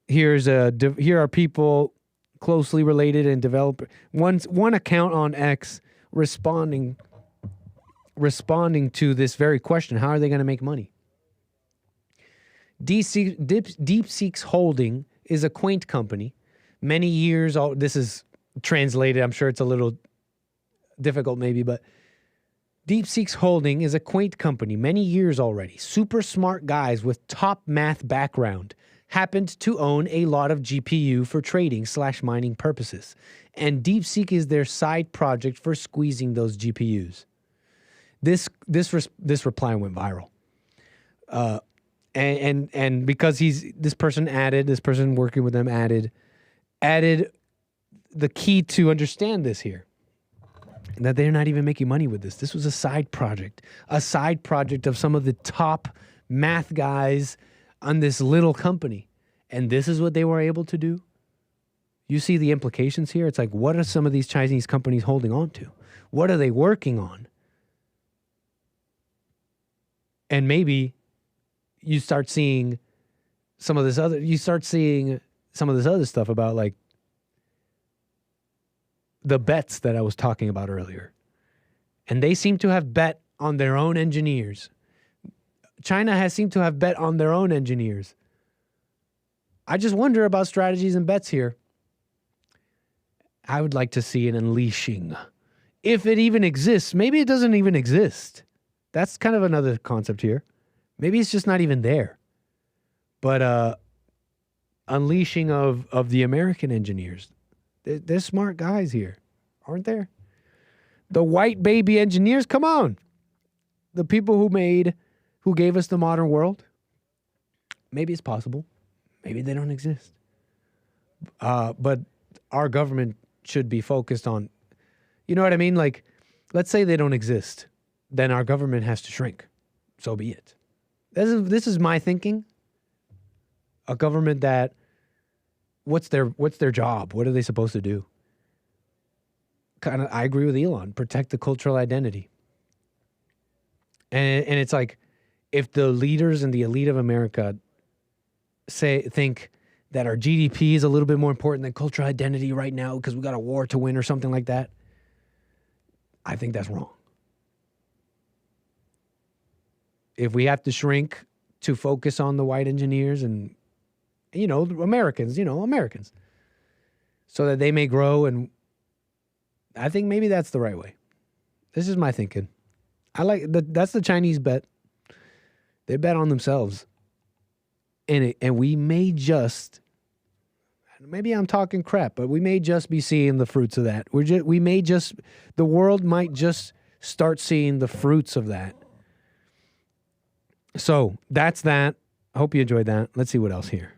Here are people closely related and developer. One account on X responding to this very question: how are they going to make money? Deepseek's holding is a quaint company. Many years, this is translated, I'm sure it's a little difficult maybe, but Deepseek's holding is a quaint company, many years already. Super smart guys with top math background happened to own a lot of GPU for trading/mining purposes. And Deepseek is their side project for squeezing those GPUs. This reply went viral. And because this person working with them added the key to understand this here. That they're not even making money with this. This was a side project of some of the top math guys on this little company. And this is what they were able to do. You see the implications here? It's like, what are some of these Chinese companies holding on to? What are they working on? And maybe you start seeing some of this other stuff about like the bets that I was talking about earlier. And they seem to have bet on their own engineers. China has seemed to have bet on their own engineers. I just wonder about strategies and bets here. I would like to see an unleashing. If it even exists, maybe it doesn't even exist. That's kind of another concept here. Maybe it's just not even there. But unleashing of the American engineers. They're smart guys here, aren't there? The white baby engineers, come on. The people who gave us the modern world. Maybe it's possible. Maybe they don't exist. But our government should be focused on, you know what I mean? Like, let's say they don't exist. Then our government has to shrink. So be it. This is my thinking. A government that, what's their job? What are they supposed to do? I agree with Elon. Protect the cultural identity. And it's like, if the leaders and the elite of America think that our GDP is a little bit more important than cultural identity right now because we got a war to win or something like that, I think that's wrong. If we have to shrink to focus on the white engineers and, Americans, so that they may grow, and I think maybe that's the right way. This is my thinking. That's the Chinese bet. They bet on themselves. And we may maybe I'm talking crap, but we may just be seeing the fruits of that. The world might just start seeing the fruits of that. So that's that. I hope you enjoyed that. Let's see what else here.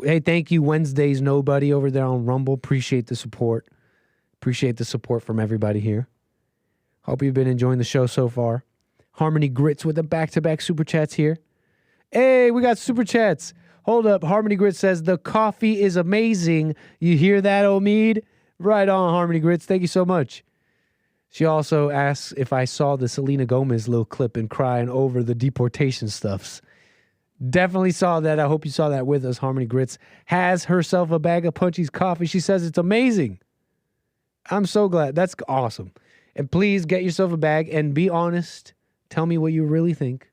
Hey, thank you, Wednesday's Nobody over there on Rumble. Appreciate the support. Appreciate the support from everybody here. Hope you've been enjoying the show so far. Harmony Grits with the back-to-back super chats here. Hey, we got super chats. Hold up. Harmony Grits says, the coffee is amazing. You hear that, Omid? Right on, Harmony Grits. Thank you so much. She also asks if I saw the Selena Gomez little clip and crying over the deportation stuffs. Definitely saw that. I hope you saw that with us. Harmony Grits has herself a bag of Punchy's coffee. She says it's amazing. I'm so glad. That's awesome. And please get yourself a bag and be honest. Tell me what you really think.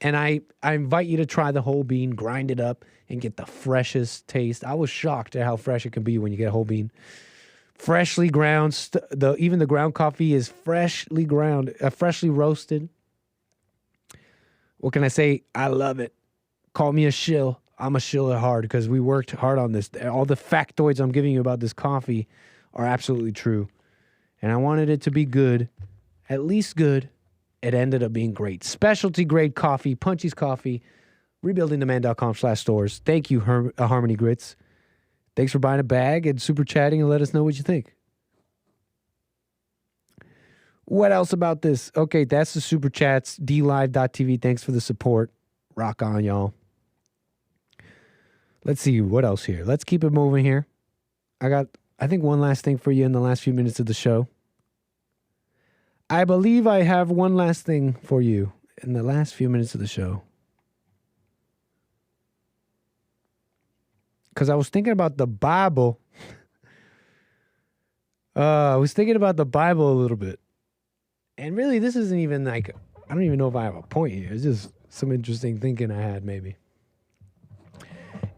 And I invite you to try the whole bean, grind it up, and get the freshest taste. I was shocked at how fresh it can be when you get a whole bean. freshly ground. Even the ground coffee is freshly ground, freshly roasted. What can I say? I love it. Call me a shill. I'm a shill at heart because we worked hard on this. All the factoids I'm giving you about this coffee are absolutely true. And I wanted it to be good, at least good. It ended up being great. Specialty grade coffee, Punchy's Coffee, rebuildingtheman.com/stores. Thank you, Harmony Grits. Thanks for buying a bag and super chatting and let us know what you think. What else about this? Okay, that's the super chats. DLive.tv. Thanks for the support. Rock on, y'all. Let's see what else here. Let's keep it moving here. I think, one last thing for you in the last few minutes of the show. I believe I have one last thing for you in the last few minutes of the show. Because I was thinking about the Bible. I was thinking about the Bible a little bit. And really, this isn't even like, I don't even know if I have a point here. It's just some interesting thinking I had, maybe.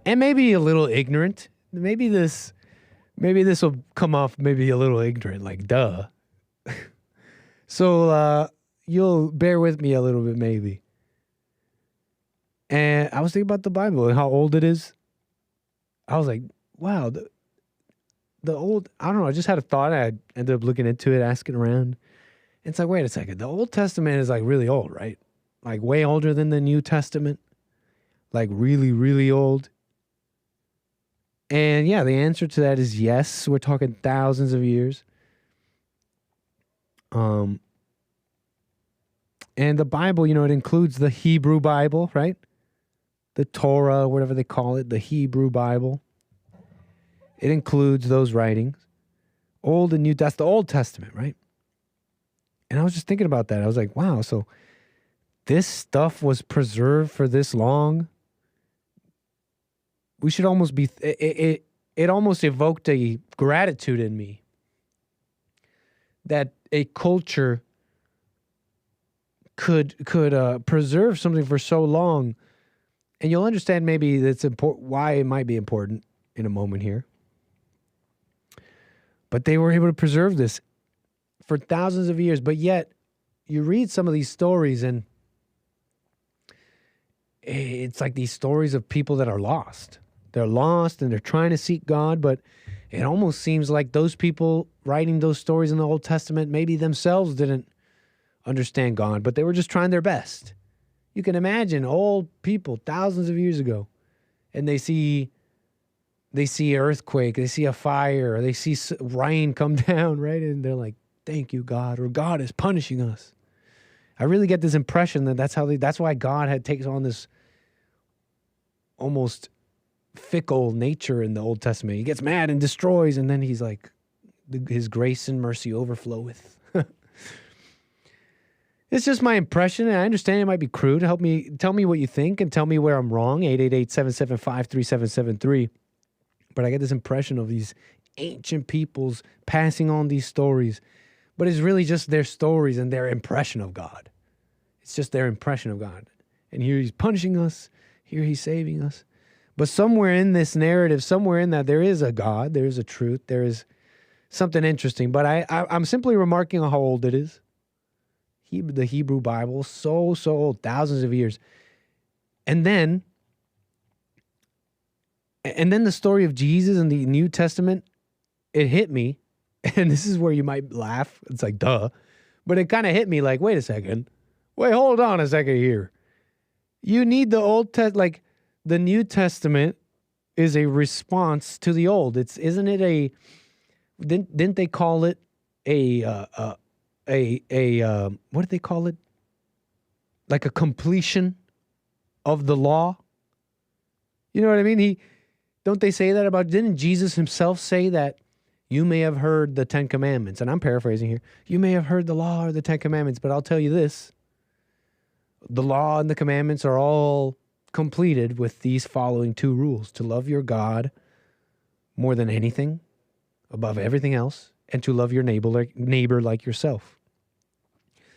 And maybe a little ignorant. Maybe this will come off maybe a little ignorant, like, duh. So you'll bear with me a little bit, maybe. And I was thinking about the Bible and how old it is. I was like, wow, the old, I don't know, I just had a thought. I ended up looking into it, asking around. It's like, wait a second, the Old Testament is like really old, right? Like way older than the New Testament. Like really, really old. And yeah, the answer to that is yes. We're talking thousands of years. And the Bible, it includes the Hebrew Bible, right? The Torah, whatever they call it, the Hebrew Bible. It includes those writings. Old and New, that's the Old Testament, right? And I was just thinking about that. I was like, wow, so this stuff was preserved for this long. We should almost be, it almost evoked a gratitude in me that a culture could preserve something for so long. And you'll understand maybe that's important, why it might be important in a moment here. But they were able to preserve this for thousands of years. But yet, you read some of these stories and it's like these stories of people that are lost. They're lost and they're trying to seek God, but it almost seems like those people writing those stories in the Old Testament maybe themselves didn't understand God, but they were just trying their best. You can imagine old people thousands of years ago, and they see an earthquake, they see a fire, they see rain come down, right? And they're like, thank you, God, or God is punishing us. I really get this impression that that's why God takes on this almost fickle nature in the Old Testament. He gets mad and destroys, and then he's like, his grace and mercy overfloweth. It's just my impression, and I understand it might be crude. Tell me what you think, and tell me where I'm wrong. 888-775-3773. But I get this impression of these ancient peoples passing on these stories. But it's really just their stories and their impression of God. It's just their impression of God. And here he's punishing us. Here he's saving us. But somewhere in this narrative, somewhere in that, there is a God. There is a truth. There is something interesting. But I'm simply remarking on how old it is. The Hebrew Bible, so old, thousands of years. And then the story of Jesus in the New Testament, it hit me. And this is where you might laugh. It's like, duh. But it kind of hit me like, wait a second. Wait, hold on a second here. You need the Old Testament, like the New Testament is a response to the Old. Isn't it didn't they call it what did they call it? Like a completion of the law? You know what I mean? Don't they say that didn't Jesus himself say that you may have heard the 10 Commandments, and I'm paraphrasing here. You may have heard the law or the 10 Commandments, but I'll tell you this. The law and the commandments are all completed with these following two rules: to love your God more than anything, above everything else, and to love your neighbor like yourself.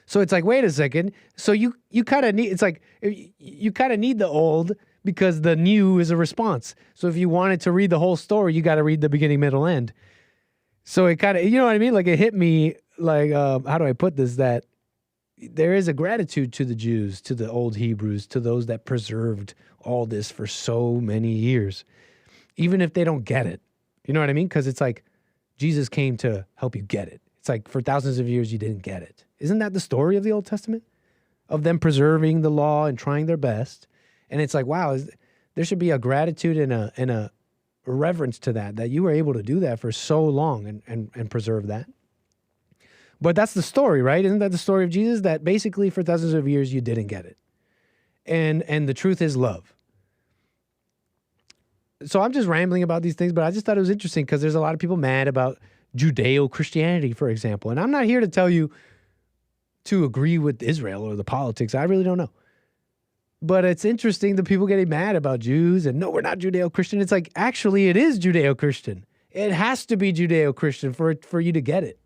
So it's like, wait a second. So you kind of need, it's like, you kind of need the old because the new is a response. So if you wanted to read the whole story, you got to read the beginning, middle, end. So it kind of, you know what I mean? Like it hit me like, how do I put this? That there is a gratitude to the Jews, to the old Hebrews, to those that preserved all this for so many years, even if they don't get it. You know what I mean? Because it's like Jesus came to help you get it. It's like for thousands of years you didn't get it. Isn't that the story of the Old Testament? Of them preserving the law and trying their best. And it's like, wow, there should be a gratitude and a reverence to that you were able to do that for so long and preserve that. But that's the story, right? Isn't that the story of Jesus? That basically for thousands of years you didn't get it. And the truth is love. So I'm just rambling about these things, but I just thought it was interesting because there's a lot of people mad about Judeo Christianity, for example. And I'm not here to tell you to agree with Israel or the politics. I really don't know. But it's interesting that people getting mad about Jews and no, we're not Judeo-Christian. It's like, actually, it is Judeo-Christian. It has to be Judeo-Christian for you to get it.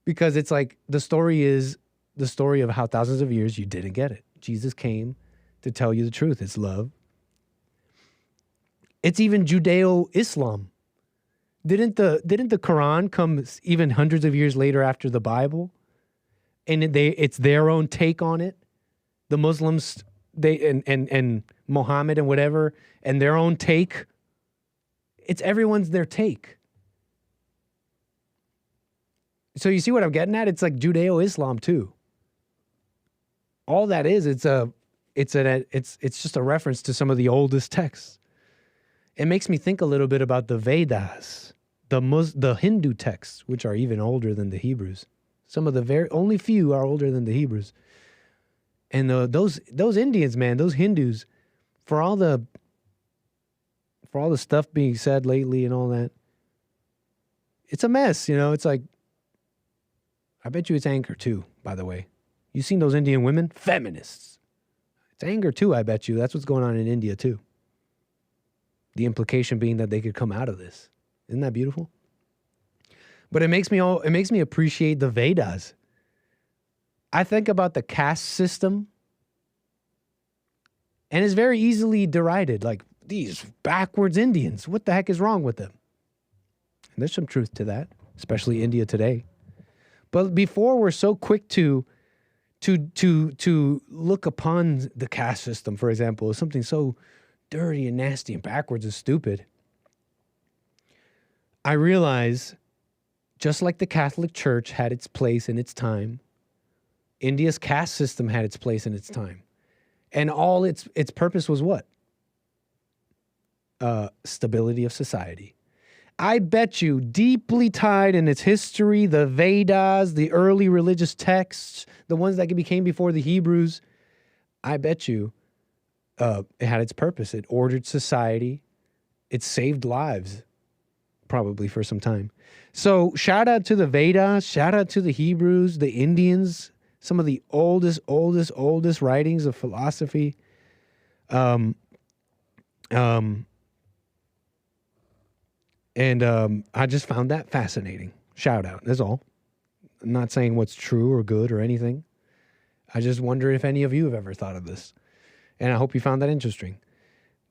Because it's like the story is the story of how thousands of years you didn't get it. Jesus came to tell you the truth. It's love. It's even Judeo-Islam. Didn't the Quran come even hundreds of years later after the Bible? And it's their own take on it. The Muslims, and Muhammad and whatever, and their own take. It's everyone's their take. So you see what I'm getting at? It's like Judeo-Islam too. All that is, it's just a reference to some of the oldest texts. It makes me think a little bit about the Vedas, the Hindu texts, which are even older than the Hebrews. Some of the only few are older than the Hebrews. And those Indians, man, those Hindus, for all the stuff being said lately and all that, it's a mess, you know. It's like, I bet you it's anger too, by the way. You seen those Indian women? Feminists. It's anger too, I bet you. That's what's going on in India too. The implication being that they could come out of this. Isn't that beautiful? But it makes me appreciate the Vedas. I think about the caste system, and it's very easily derided. Like, these backwards Indians, what the heck is wrong with them? And there's some truth to that, especially India today. But before we're so quick to look upon the caste system, for example, as something so dirty and nasty and backwards and stupid, I realize, just like the Catholic Church had its place in its time, India's caste system had its place in its time. And all its purpose was what? Stability of society. I bet you, deeply tied in its history, the Vedas, the early religious texts, the ones that became before the Hebrews, I bet you it had its purpose. It ordered society. It saved lives, probably for some time. So shout out to the Vedas, shout out to the Hebrews, the Indians, some of the oldest writings of philosophy. And I just found that fascinating. Shout out, that's all. I'm not saying what's true or good or anything. I just wonder if any of you have ever thought of this. And I hope you found that interesting.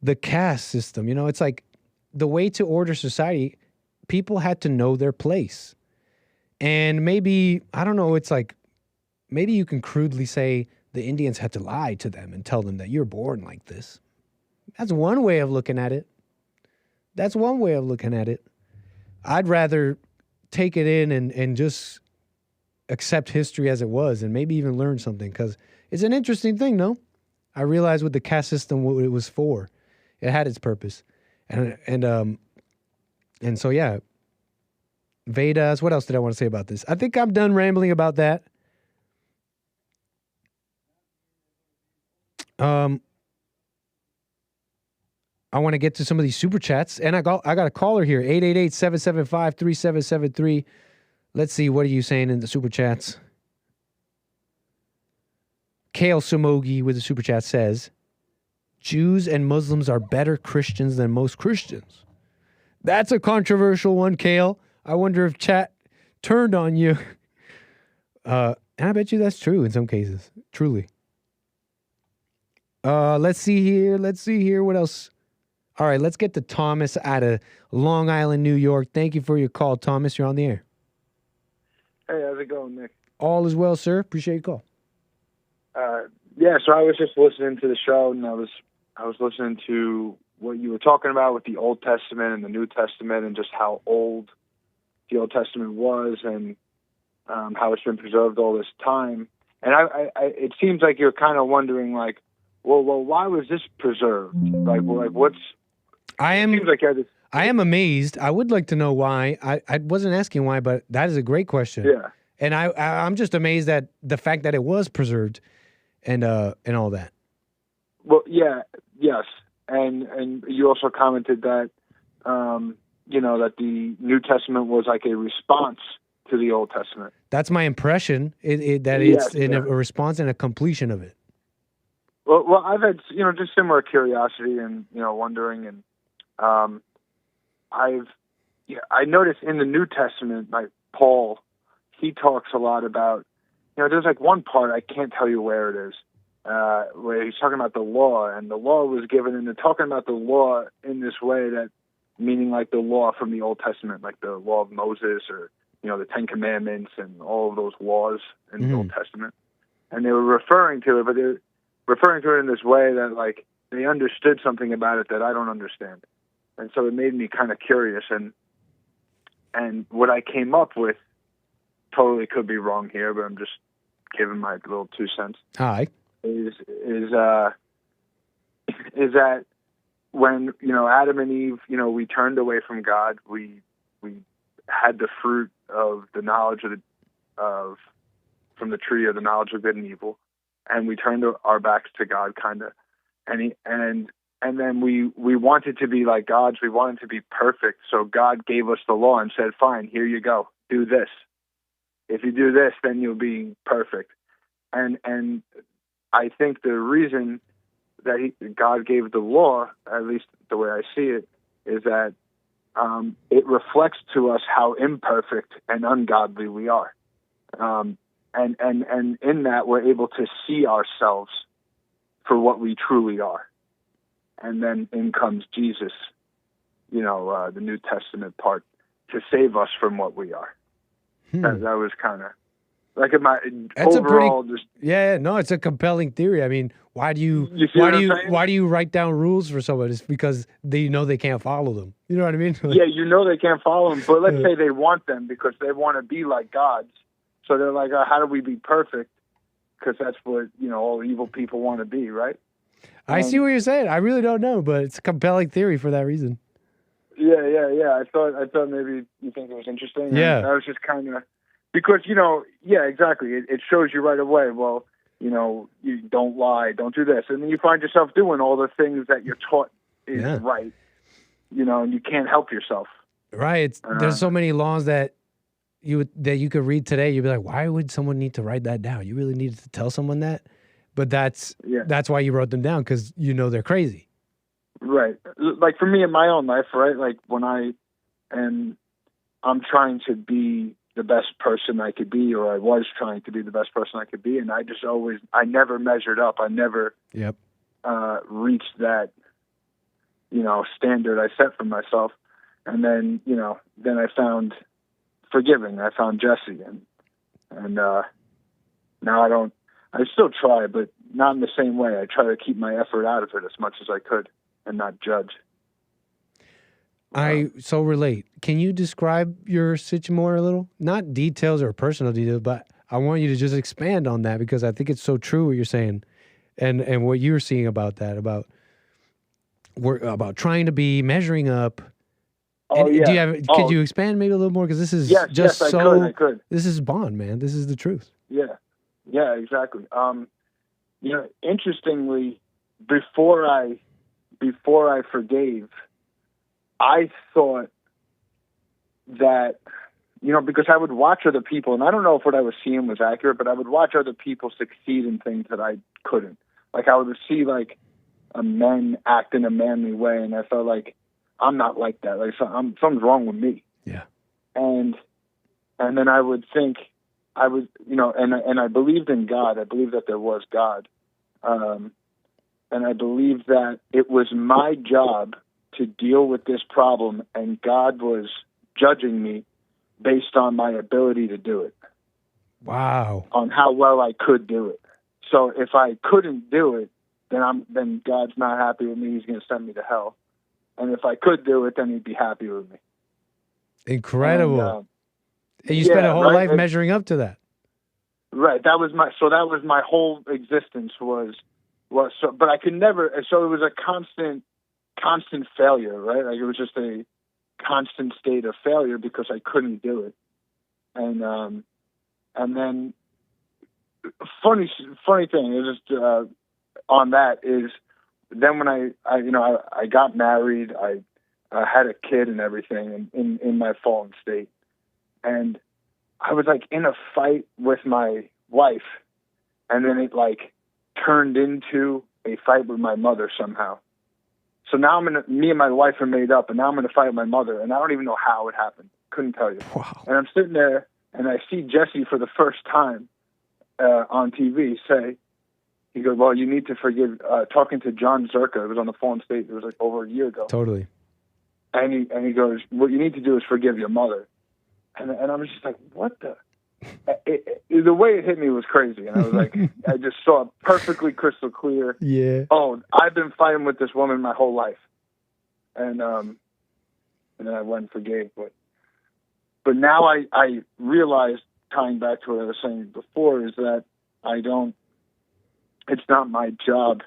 The caste system, you know, it's like the way to order society, people had to know their place. And maybe, I don't know, it's like, maybe you can crudely say the Indians had to lie to them and tell them that you're born like this. That's one way of looking at it. That's one way of looking at it. I'd rather take it in and just accept history as it was and maybe even learn something, because it's an interesting thing, no? I realized with the caste system what it was for. It had its purpose. And so, yeah. Vedas, what else did I want to say about this? I think I'm done rambling about that. I want to get to some of these super chats, and I got a caller here, 888-775-3773. Let's see, what are you saying in the super chats? Kale Samogi with the super chat says, Jews and Muslims are better Christians than most Christians. That's a controversial one, Kale. I wonder if chat turned on you. And I bet you that's true in some cases, truly. Let's see here. What else? All right, let's get to Thomas out of Long Island, New York. Thank you for your call, Thomas. You're on the air. Hey, how's it going, Nick? All is well, sir. Appreciate your call. Yeah, so I was just listening to the show, and I was listening to what you were talking about with the Old Testament and the New Testament, and just how old the Old Testament was, and how it's been preserved all this time. And it seems like you're kind of wondering, like, well, why was this preserved? Like what's? Seems like I am amazed. I would like to know why. I wasn't asking why, but that is a great question. Yeah. And I'm just amazed at the fact that it was preserved, and all that. Well, yeah, yes, and you also commented that that the New Testament was like a response to the Old Testament. That's my impression. It's a response and a completion of it. Well, I've had just similar curiosity and wondering, and I noticed in the New Testament, like Paul, he talks a lot about there's like one part, I can't tell you where it is, where he's talking about the law, and the law was given, and they're talking about the law in this way, that meaning like the law from the Old Testament, like the law of Moses, or the Ten Commandments and all of those laws in the Old Testament. And they were referring to it, but they're referring to it in this way that like they understood something about it that I don't understand. And so it made me kind of curious, and what I came up with, totally could be wrong here, but I'm just giving my little 2 cents. Hi. Is that when Adam and Eve we turned away from God, we had the fruit of the knowledge from the tree of the knowledge of good and evil, and we turned our backs to God, kind of, and then we wanted to be like gods. We wanted to be perfect, so God gave us the law and said, "Fine, here you go. Do this. If you do this, then you'll be perfect." And I think the reason that God gave the law, at least the way I see it, is that it reflects to us how imperfect and ungodly we are. And in that, we're able to see ourselves for what we truly are. And then in comes Jesus, the New Testament part, to save us from what we are. That was kind of like That's overall. It's a compelling theory. I mean, why do you write down rules for someone? It's because they know they can't follow them. You know what I mean? Yeah, they can't follow them. But let's say they want them because they want to be like gods. So they're like, how do we be perfect? Because that's what all evil people want to be, right? I see what you're saying. I really don't know, but it's a compelling theory for that reason. Yeah. I thought maybe you think it was interesting. Yeah. And I was just kind of, because, exactly. It shows you right away, well, you don't lie, don't do this. And then you find yourself doing all the things that you're taught is right, and you can't help yourself. Right. There's so many laws that you could read today. You'd be like, why would someone need to write that down? You really needed to tell someone that? But that's why you wrote them down, because they're crazy. Right. Like for me in my own life, right? Like when I'm trying to be the best person I could be, or I was trying to be the best person I could be, and I never measured up. I never reached that, standard I set for myself. And then, then I found forgiving. I found Jesse, and now I still try, but not in the same way. I try to keep my effort out of it as much as I could and not judge. I so relate. Can you describe your situation more a little? Not details or personal details, but I want you to just expand on that, because I think it's so true what you're saying, and what you're seeing about that, about trying to be measuring up. Oh, and, yeah. Could you expand maybe a little more? Because this is I could. This is Bond, man. This is the truth. Yeah, exactly. Interestingly, before I forgave, I thought that, because I would watch other people, and I don't know if what I was seeing was accurate, but I would watch other people succeed in things that I couldn't. Like I would see like a man act in a manly way, and I felt like I'm not like that. Like something's wrong with me. Yeah. And then I would think, I was, and I believed in God. I believed that there was God. And I believed that it was my job to deal with this problem, and God was judging me based on my ability to do it. Wow. On how well I could do it. So if I couldn't do it, then God's not happy with me. He's going to send me to hell. And if I could do it, then he'd be happy with me. Incredible. And you spent a whole life measuring up to that. Right. That was my whole existence was so, but I could never, so it was a constant failure, right? Like it was just a constant state of failure because I couldn't do it. And then funny thing is just, on that is then when I got married, I had a kid and everything in my fallen state. And I was like in a fight with my wife, and then it like turned into a fight with my mother somehow. So now me and my wife are made up, and now I'm going to fight with my mother, and I don't even know how it happened. Couldn't tell you. Wow. And I'm sitting there, and I see Jesse for the first time on TV say, he goes, well, you need to forgive, talking to John Zerka, it was on the Fallen State, it was like over a year ago. Totally. And he goes, what you need to do is forgive your mother. And I was just like, what the? The way it hit me was crazy. And I was like, I just saw it perfectly crystal clear. Yeah. Oh, I've been fighting with this woman my whole life. And then I went and forgave. But now I realized, tying back to what I was saying before, is that it's not my job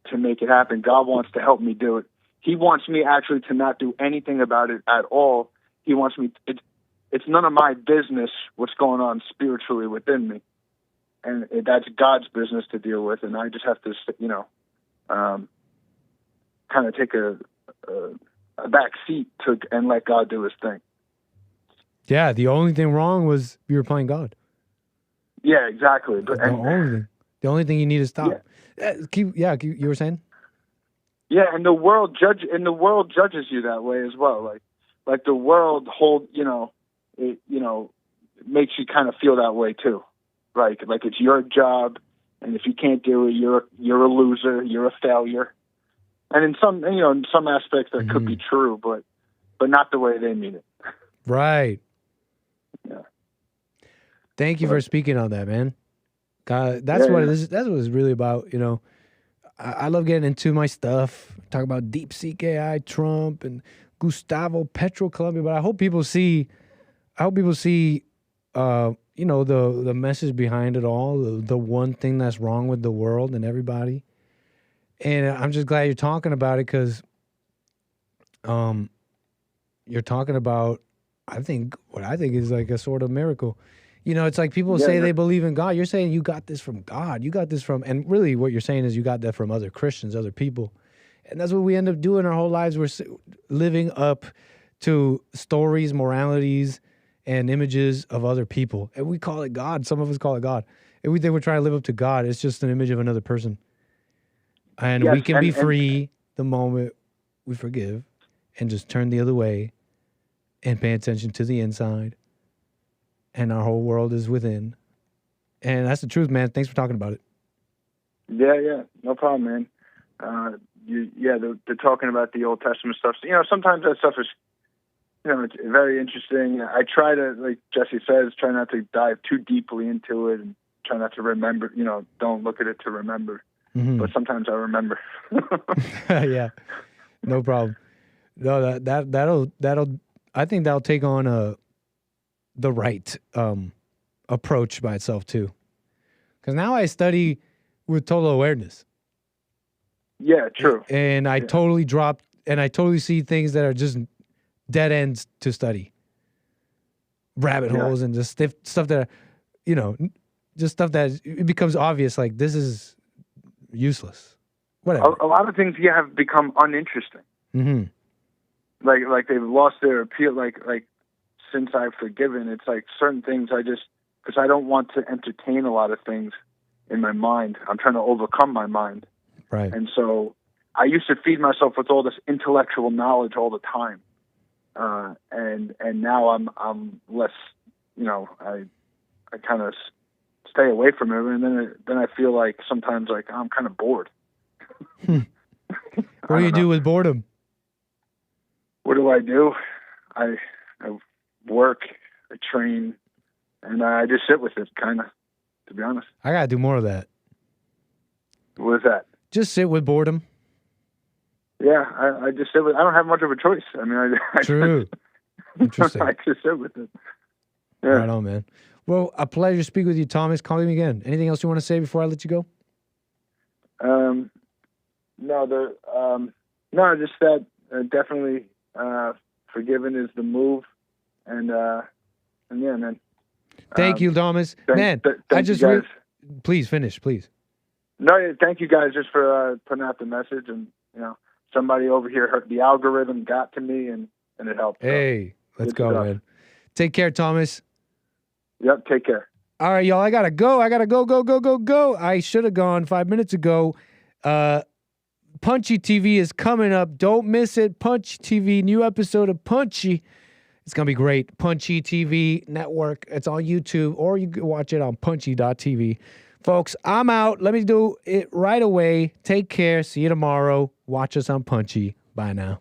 to make it happen. God wants to help me do it. He wants me actually to not do anything about it at all. He wants me, it's none of my business what's going on spiritually within me. And that's God's business to deal with. And I just have to, kind of take a back seat and let God do his thing. Yeah, the only thing wrong was you were playing God. Yeah, exactly. The only thing you need to stop. Yeah. You were saying? Yeah, and the world judges you that way as well. Like the world makes you kind of feel that way too. Like it's your job, and if you can't do it, you're a loser, you're a failure. And in some aspects that could be true, but not the way they mean it. Right. Yeah. Thank you for speaking on that, man. God, that's what it's really about. You know, I love getting into my stuff, talk about Deepseek AI, Trump, and Gustavo Petro, Colombia. But I hope people see, the message behind it all, the one thing that's wrong with the world and everybody. And I'm just glad you're talking about it because, you're talking about, what I think is like a sort of miracle. You know, it's like people say they believe in God. You're saying you got this from God. You got this from, and really what you're saying is you got that from other Christians, other people. And that's what we end up doing our whole lives. We're living up to stories, moralities, and images of other people. And we call it God. Some of us call it God. And we think we're trying to live up to God. It's just an image of another person. And we can be free the moment we forgive and just turn the other way and pay attention to the inside. And our whole world is within. And that's the truth, man. Thanks for talking about it. Yeah. No problem, man. They're talking about the Old Testament stuff. So, sometimes that stuff is, it's very interesting. I try to, like Jesse says, try not to dive too deeply into it and try not to remember, don't look at it to remember. Mm-hmm. But sometimes I remember. Yeah, no problem. No, that'll I think that'll take on the right approach by itself too. Because now I study with total awareness. Yeah, true. And I totally drop, and I totally see things that are just dead ends to study. Rabbit holes and just stuff that, just stuff that it becomes obvious, like this is useless. Whatever. A lot of things have become uninteresting. Mm-hmm. Like they've lost their appeal. Like since I've forgiven, it's like certain things because I don't want to entertain a lot of things in my mind. I'm trying to overcome my mind. Right. And so I used to feed myself with all this intellectual knowledge all the time. And now I'm less, I kind of stay away from it. And then I feel like sometimes like I'm kind of bored. What do you do with boredom? What do I do? I work, I train, and I just sit with it, kind of, to be honest. I got to do more of that. What is that? Just sit with boredom. Yeah, I just sit with I don't have much of a choice. I mean, True. Interesting. I just sit with it. Yeah. Right on, man. Well, a pleasure to speak with you, Thomas. Call me again. Anything else you want to say before I let you go? No, just that definitely forgiving is the move, and yeah, man. Thank you, Thomas. Thank I just you guys. Please finish, please. No, thank you guys just for putting out the message, and somebody over here heard the algorithm got to me, and it helped. Hey, let's go, man. Take care, Thomas. Yep, take care. All right, y'all. I gotta go. Go. I should have gone 5 minutes ago. Punchy TV is coming up. Don't miss it. Punchy TV, new episode of Punchy. It's gonna be great. Punchy TV network. It's on YouTube, or you can watch it on punchy.tv. Folks, I'm out. Let me do it right away. Take care. See you tomorrow. Watch us on Punchy. Bye now.